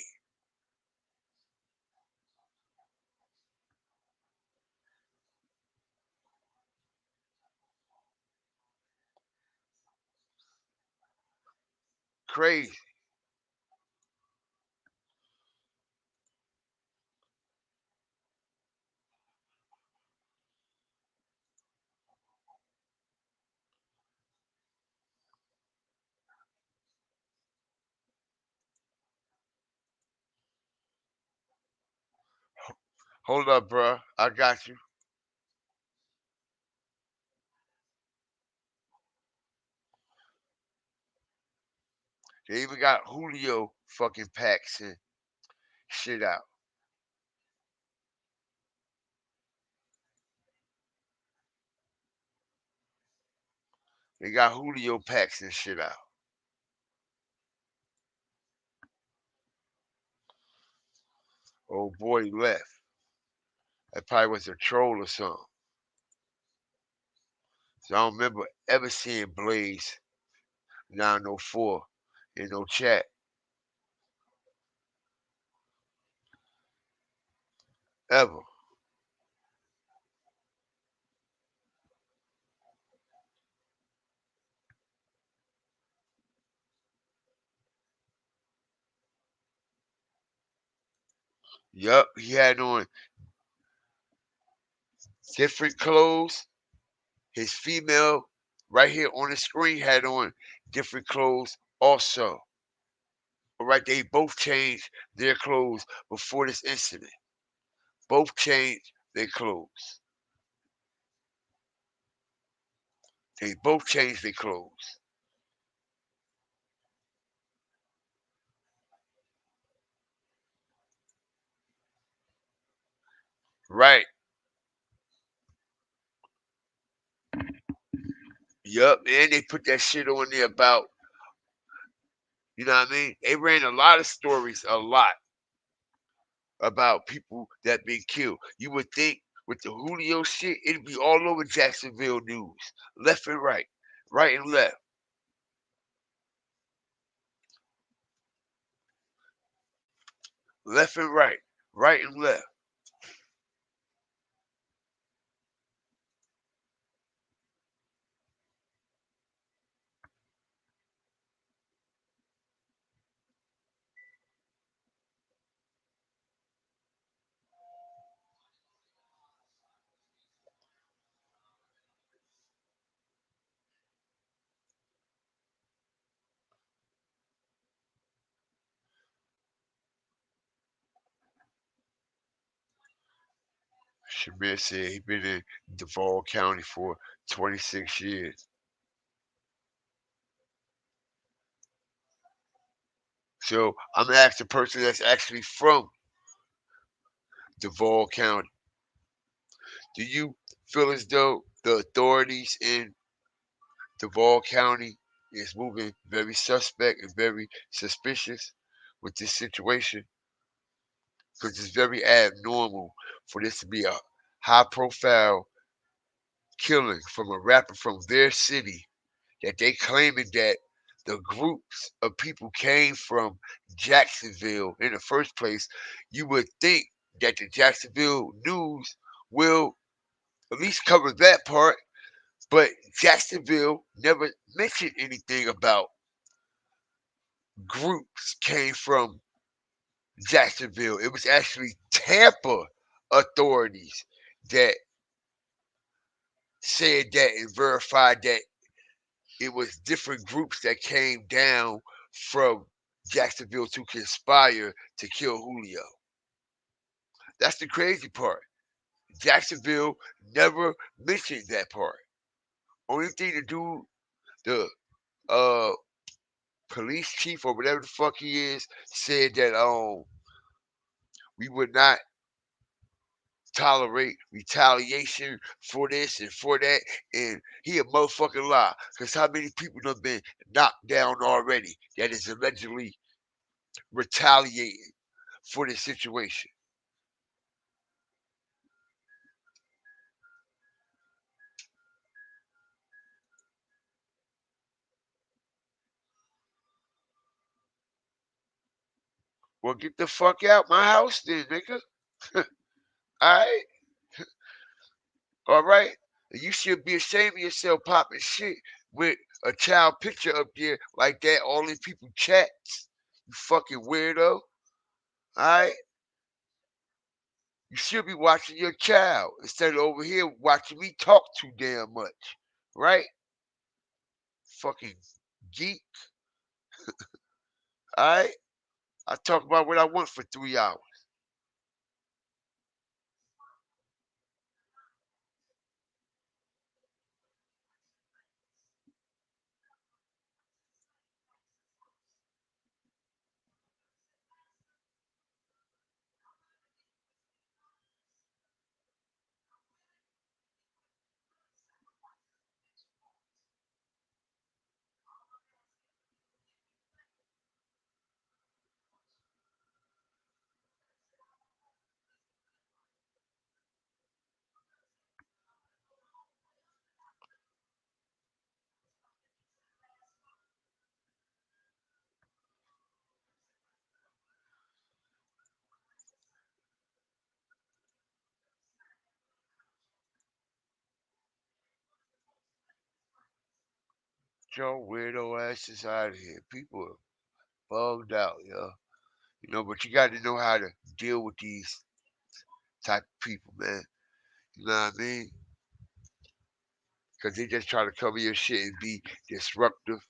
Crazy. Hold up, bro. I got you. They even got Julio fucking packs and shit out. They got Julio packs and shit out. Old boy left. That probably was a troll or something. So I don't remember ever seeing Blaze 904 in no chat. Ever. Yup, he had on different clothes. His female, right here on the screen, had on different clothes also. All right, they both changed their clothes before this incident. Both changed their clothes. They both changed their clothes. Right. Yup, and they put that shit on there about, you know what I mean? They ran a lot of stories, a lot about people that been killed. You would think with the Julio shit, it'd be all over Jacksonville news, left and right, right and left. Left and right, right and left. Shamir said he been in Duval County for 26 years. So I'm gonna ask the person that's actually from Duval County. Do you feel as though the authorities in Duval County is moving very suspect and very suspicious with this situation? Because it's very abnormal for this to be a high profile killing from a rapper from their city that they claiming that the groups of people came from Jacksonville in the first place. You would think that the Jacksonville news will at least cover that part, but Jacksonville never mentioned anything about groups came from Jacksonville. It was actually Tampa authorities that said that and verified that it was different groups that came down from Jacksonville to conspire to kill Julio. That's the crazy part. Jacksonville never mentioned that part. Only thing to do, the uh police chief or whatever the fuck he is said that we would not tolerate retaliation for this and for that, and he a motherfucking lie. Cause how many people done been knocked down already that is allegedly retaliating for this situation? Well, get the fuck out my house then, nigga. Alright? Alright? You should be ashamed of yourself popping shit with a child picture up there like that. All these people chats. You fucking weirdo. Alright? You should be watching your child instead of over here watching me talk too damn much. Right? Fucking geek. Alright? I talk about what I want for 3 hours. Your weirdo asses out of here. People are bugged out, yo. You know, but you got to know how to deal with these type of people, man. You know what I mean? Because they just try to cover your shit and be disruptive,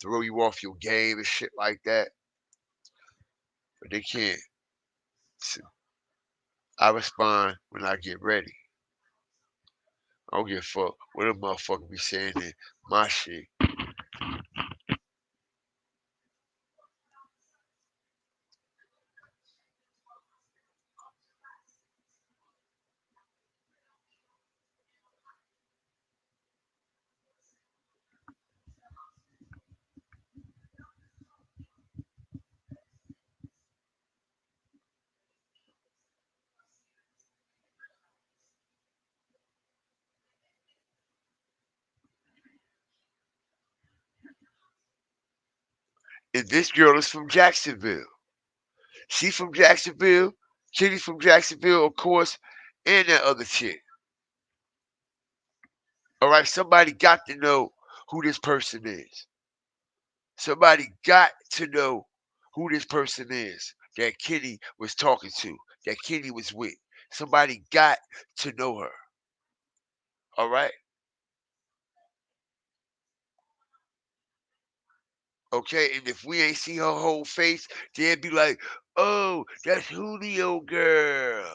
throw you off your game and shit like that. But they can't. So I respond when I get ready. I don't give a fuck what a motherfucker be saying in my shit. And this girl is from Jacksonville. She from Jacksonville. Kitty's from Jacksonville, of course, and that other chick. All right, somebody got to know who this person is. Somebody got to know who this person is that Kitty was talking to, that Kitty was with. Somebody got to know her. All right? Okay, and if we ain't see her whole face, they'd be like, oh, that's Julio girl.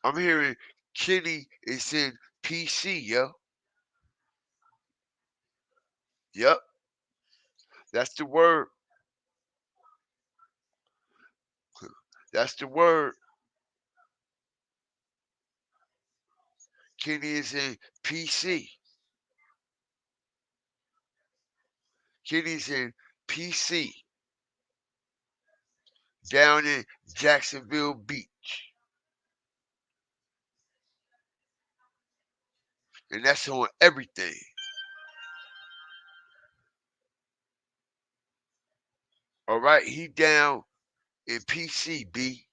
I'm hearing Kitty is in PC, yo. Yep, that's the word. That's the word. Kitty is in PC. Kitty's in PC down in Jacksonville Beach. And that's on everything. All right, he down in PCB.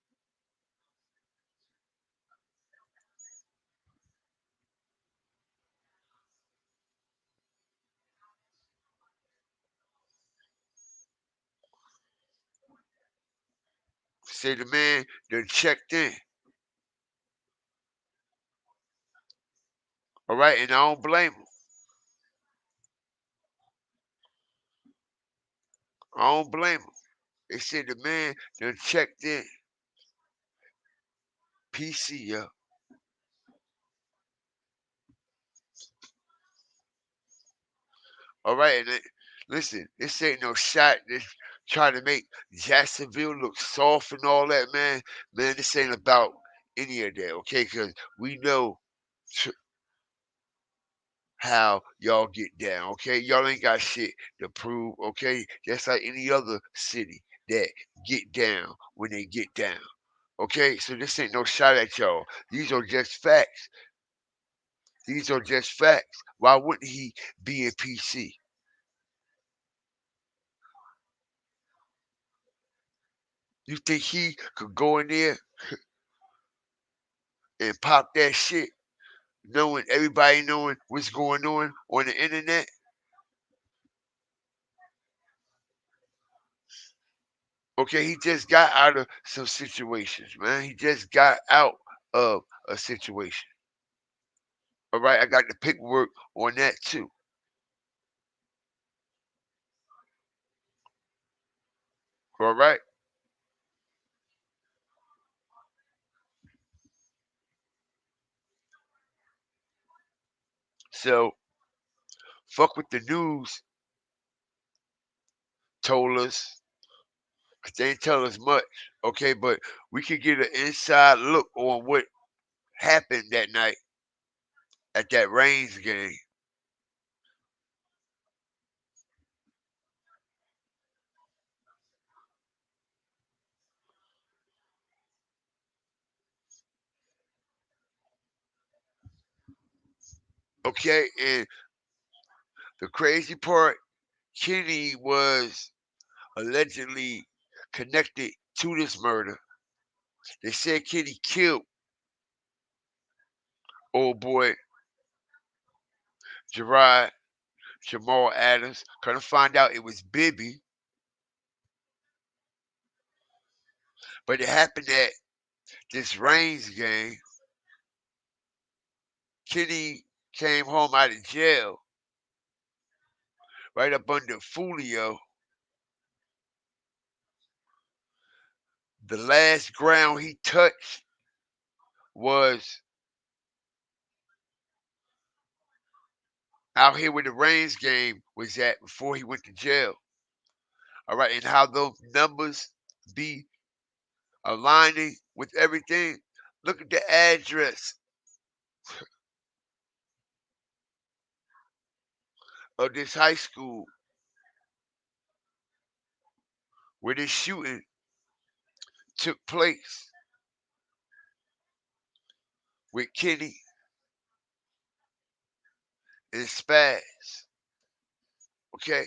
Say the man done checked in. All right, and I don't blame him. I don't blame him. They said the man done checked in. PC, yo. All right, and listen, this ain't no shot. This trying to make Jacksonville look soft and all that, man. Man, this ain't about any of that, okay? Because we know how y'all get down, okay? Y'all ain't got shit to prove, okay? Just like any other city that get down when they get down, okay? So this ain't no shot at y'all. These are just facts. These are just facts. Why wouldn't he be in PC? You think he could go in there and pop that shit, knowing everybody knowing what's going on the internet? Okay, he just got out of some situations, man. He just got out of a situation. All right, I got the paperwork on that too. All right. So, fuck what the news told us. 'Cause they ain't tell us much. Okay, but we could get an inside look on what happened that night at that Reigns game. Okay, and the crazy part, Kenny was allegedly connected to this murder. They said Kenny killed old boy Gerard Jamal Adams. Couldn't find out it was Bibby. But it happened at this Reigns game. Kenny came home out of jail right up under Julio. The last ground he touched was out here where the Reigns game was at before he went to jail. All right, and how those numbers be aligning with everything. Look at the address of this high school where this shooting took place with Kenny and Spaz. Okay?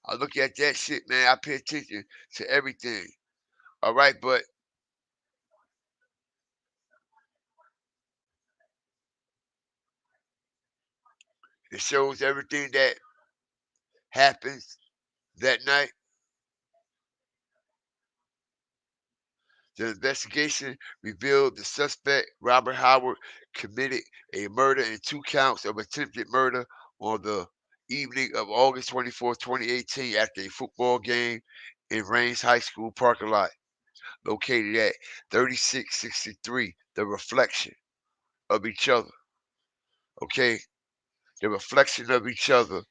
I look at that shit, man. I pay attention to everything. All right, but it shows everything that happens that night. The investigation revealed the suspect, Robert Howard, committed a murder and 2 counts of attempted murder on the evening of August 24, 2018, after a football game in Rains High School parking lot located at 3663, the reflection of each other. Okay? The reflection of each other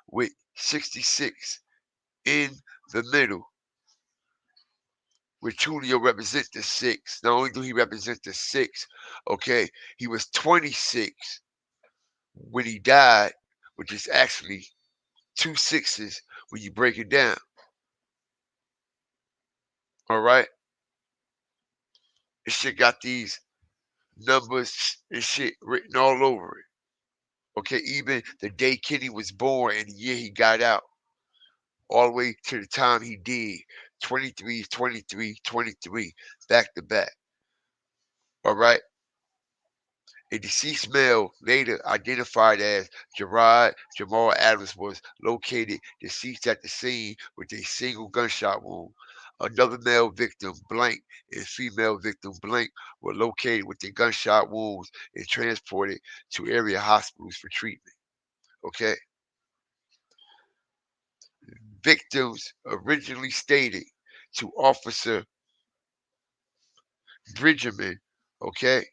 with 66 in the middle, with Julio represent the 6. Not only do he represent the 6, okay, he was 26 when he died, which is actually 2 6s when you break it down. All right? This shit got these numbers and shit written all over it. Okay, even the day Kenny was born and the year he got out, all the way to the time he did, 23, 23, 23, back to back. All right? A deceased male, later identified as Gerard Jamal Adams, was located deceased at the scene with a single gunshot wound. Another male victim, Blank, and female victim, Blank, were located with the gunshot wounds and transported to area hospitals for treatment. Okay? Victims originally stated to Officer Bridgerman, okay,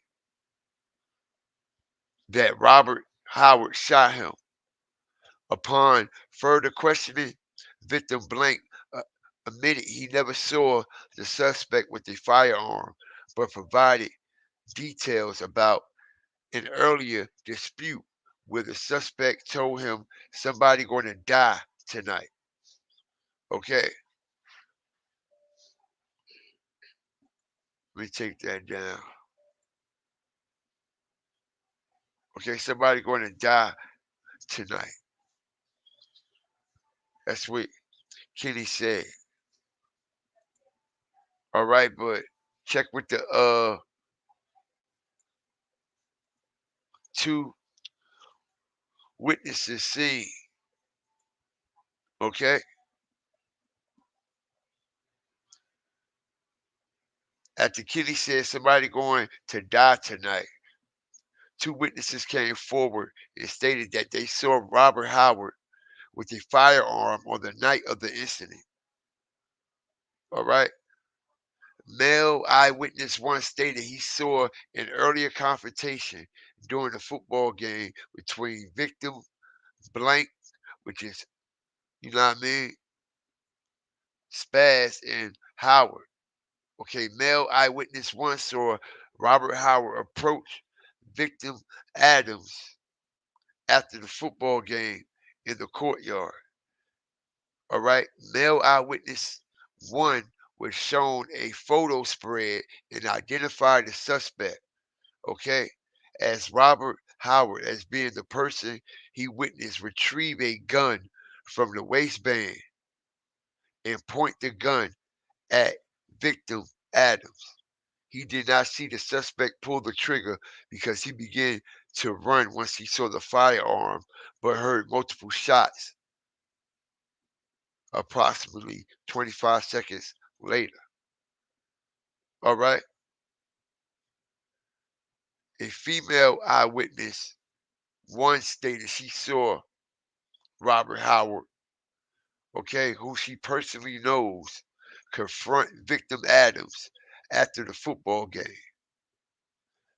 that Robert Howard shot him. Upon further questioning, victim Blank admitted he never saw the suspect with a firearm, but provided details about an earlier dispute where the suspect told him somebody going to die tonight. Okay, let me take that down. Okay, somebody going to die tonight. That's what Kenny said. All right, but check with the 2 witnesses seen. Okay? After Kenny said somebody going to die tonight, 2 witnesses came forward and stated that they saw Robert Howard with a firearm on the night of the incident. All right? Male eyewitness 1 stated he saw an earlier confrontation during the football game between victim Blank, which is, you know what I mean, Spaz, and Howard. Okay, male eyewitness 1 saw Robert Howard approach victim Adams after the football game in the courtyard. All right, male eyewitness 1 was shown a photo spread and identified the suspect, okay, as Robert Howard, as being the person he witnessed retrieve a gun from the waistband and point the gun at victim Adams. He did not see the suspect pull the trigger because he began to run once he saw the firearm, but heard multiple shots approximately 25 seconds later. All right. A female eyewitness 1 stated she saw Robert Howard, okay, who she personally knows, confront victim Adams after the football game.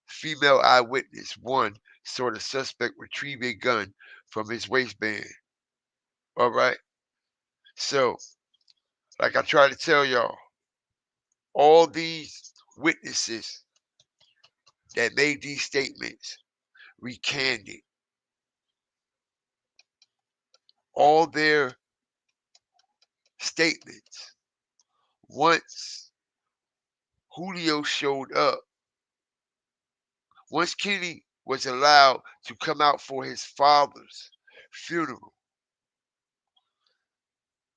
Female eyewitness 1 saw the suspect retrieve a gun from his waistband. All right. So, like I try to tell y'all, all these witnesses that made these statements recanted all their statements once Julio showed up, once Kenny was allowed to come out for his father's funeral,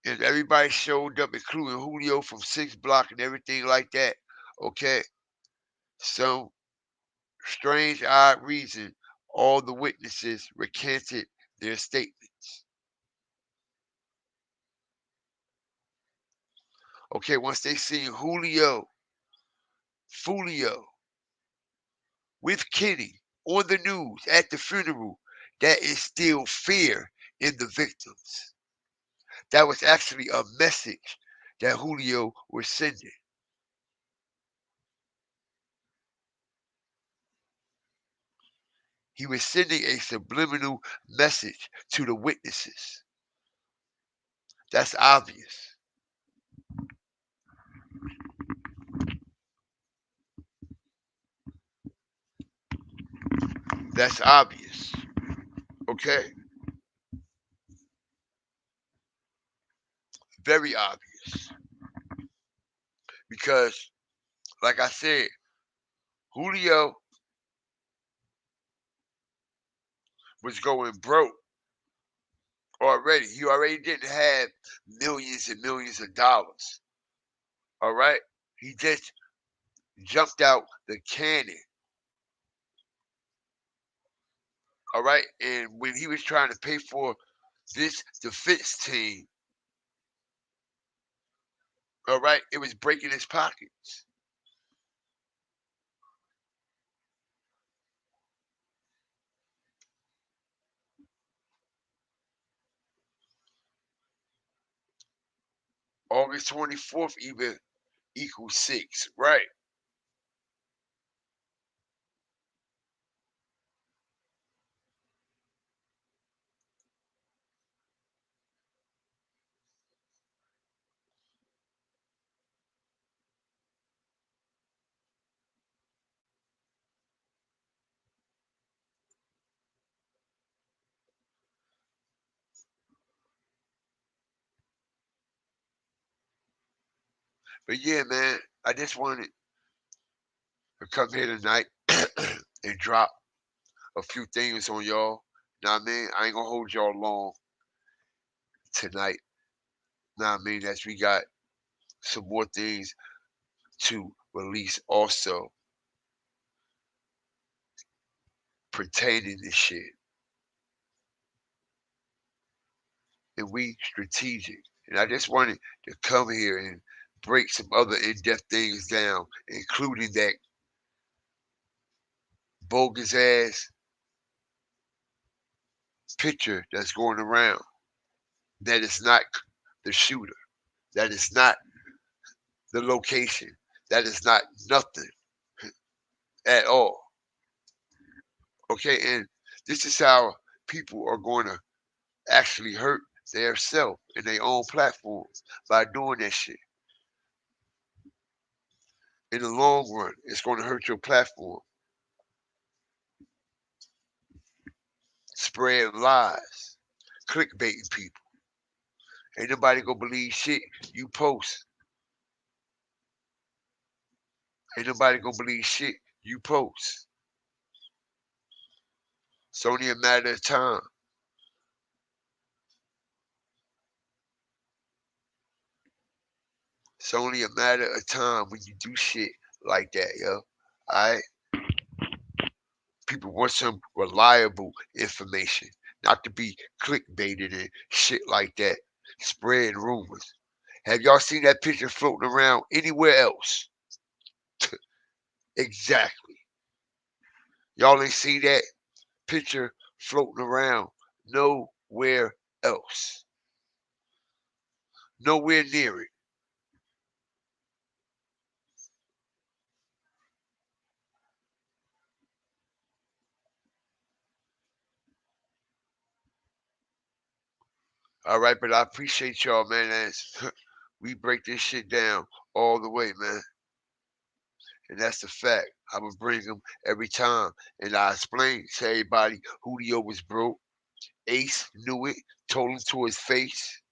and everybody showed up, including Julio from 6 Block and everything like that, okay? Some strange, odd reason, all the witnesses recanted their statements. Okay, once they seen Julio with Kenny on the news at the funeral, that instilled fear in the victims. That was actually a message that Julio was sending. He was sending a subliminal message to the witnesses. That's obvious. That's obvious. Okay? Very obvious. Because, like I said, Julio was going broke already. He already didn't have millions and millions of dollars. All right? He just jumped out the cannon. All right? And when he was trying to pay for this defense team, all right, it was breaking his pockets. August 24th even equals 6, right? But yeah, man, I just wanted to come here tonight and drop a few things on y'all. Know what I mean? I ain't gonna hold y'all long tonight. Know what I mean? As we got some more things to release also pertaining to shit. And we strategic. And I just wanted to come here and break some other in-depth things down, including that bogus ass picture that's going around. That is not the shooter. That is not the location. That is not nothing at all. Okay, and this is how people are going to actually hurt their self in their own platforms by doing that shit. In the long run, it's going to hurt your platform. Spread lies, clickbaiting people. Ain't nobody gonna believe shit you post. Ain't nobody gonna believe shit you post. It's only a matter of time. It's only a matter of time when you do shit like that, yo. Alright? People want some reliable information, not to be clickbaited and shit like that. Spread rumors. Have y'all seen that picture floating around anywhere else? Exactly. Y'all ain't see that picture floating around nowhere else. Nowhere near it. All right, but I appreciate y'all, man. As we break this shit down all the way, man. And that's the fact. I would bring them every time. And I explained to everybody Julio was broke. Ace knew it, told him to his face.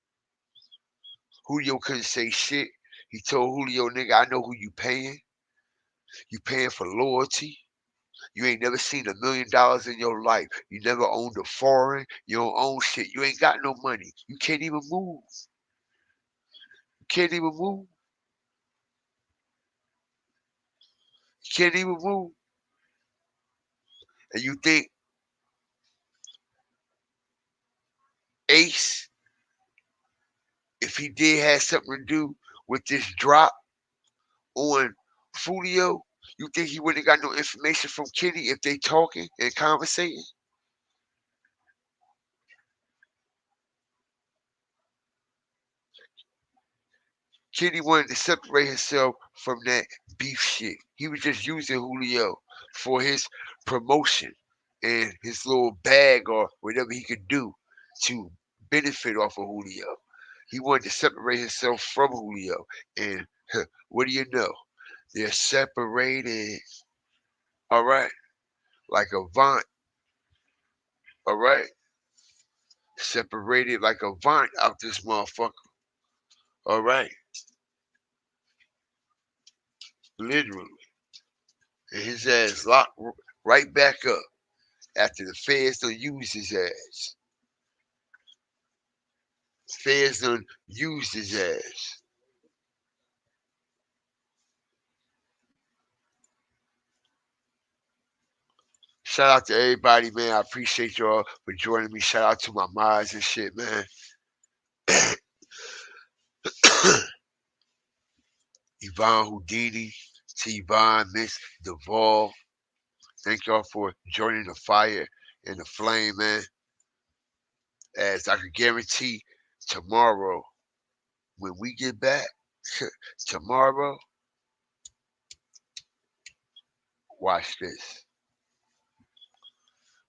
Julio couldn't say shit. He told Julio, nigga, I know who you paying. You paying for loyalty. You ain't never seen $1 million in your life. You never owned a foreign. You don't own shit. You ain't got no money. You can't even move. You can't even move. You can't even move. And you think Ace, if he did have something to do with this drop on Julio, you think he wouldn't got no information from Kenny if they talking and conversating? Kenny wanted to separate himself from that beef shit. He was just using Julio for his promotion and his little bag or whatever he could do to benefit off of Julio. He wanted to separate himself from Julio. And what do you know? They're separated. All right. Like a vine. All right. Separated like a vine out this motherfucker. All right. Literally. And his ass locked right back up after the feds done used his ass. Feds done used his ass. Shout out to everybody, man. I appreciate y'all for joining me. Shout out to my mods and shit, man. Yvonne Houdini, T. Yvonne, Miss Duvall. Thank y'all for joining the fire and the flame, man. As I can guarantee tomorrow, when we get back, tomorrow, watch this.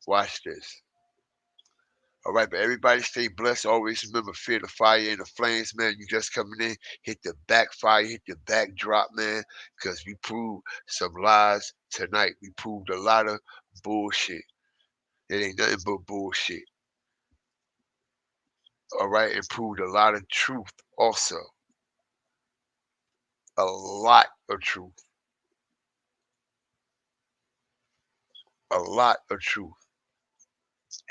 Watch this. All right, but everybody stay blessed. Always remember, fear the fire and the flames, man. You just coming in, hit the backfire, hit the backdrop, man, because we proved some lies tonight. We proved a lot of bullshit. It ain't nothing but bullshit. All right, and proved a lot of truth also. A lot of truth. A lot of truth.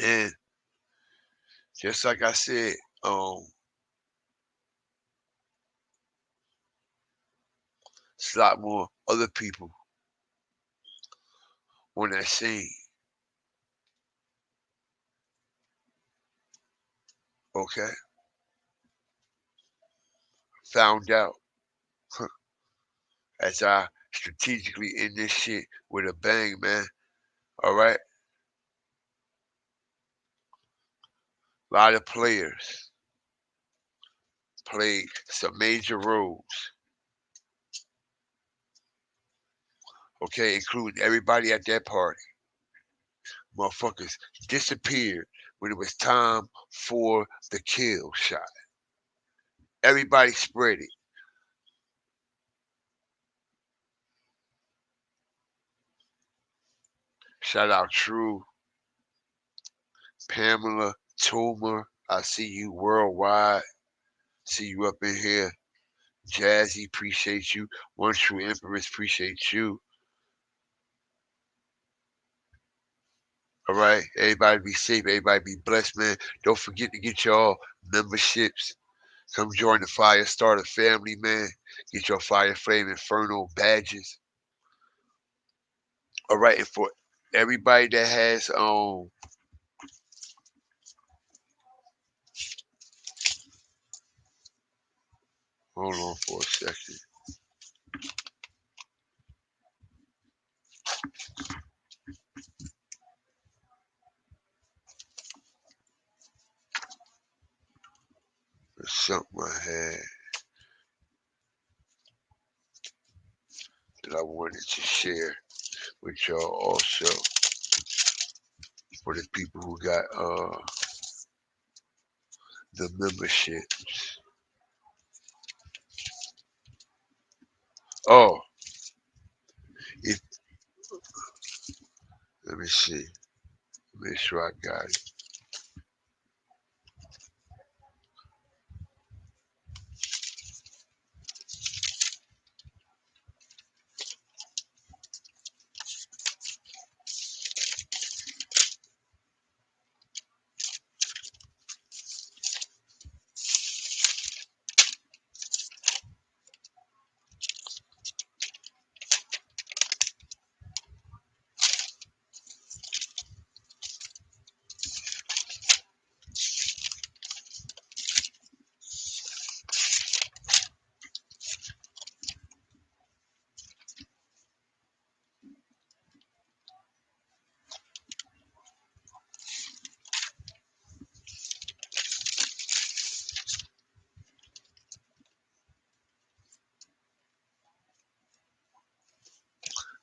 And just like I said, it's a lot more other people on that scene. Okay? Found out as I strategically end this shit with a bang, man. All right? A lot of players played some major roles. Okay, including everybody at that party. Motherfuckers disappeared when it was time for the kill shot. Everybody spread it. Shout out True, Pamela, Toomer. I see you worldwide. See you up in here. Jazzy, appreciate you. One True Empress, appreciate you. All right, everybody be safe. Everybody be blessed, man. Don't forget to get y'all memberships. Come join the Fire Starter family, man. Get your Fire Flame Inferno badges. All right, and for everybody that has hold on for a second. There's something I had that I wanted to share with y'all also. For the people who got the memberships. Oh, if let me see. Make sure I got it.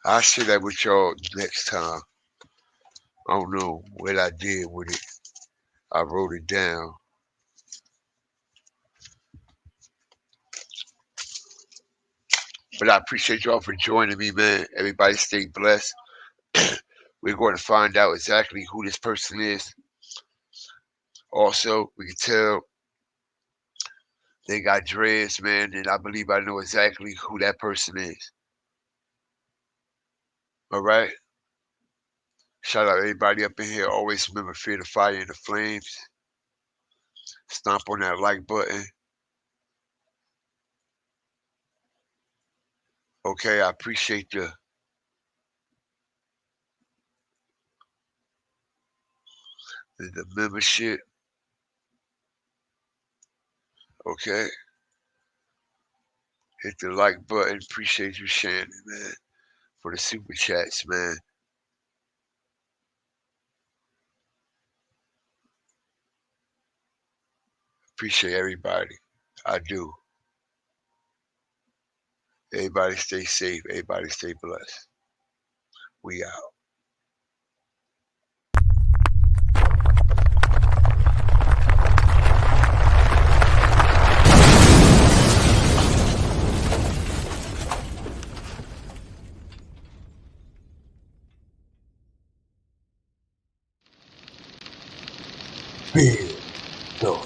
I'll share that with y'all next time. I don't know what I did with it. I wrote it down. But I appreciate y'all for joining me, man. Everybody stay blessed. We're going to find out exactly who this person is. Also, we can tell they got dreads, man, and I believe I know exactly who that person is. All right? Shout out everybody up in here. Always remember, fear the fire and the flames. Stomp on that like button. Okay, I appreciate the membership. Okay. Hit the like button. Appreciate you sharing it, man. For the super chats, man. Appreciate everybody. I do. Everybody stay safe. Everybody stay blessed. We out. Peace.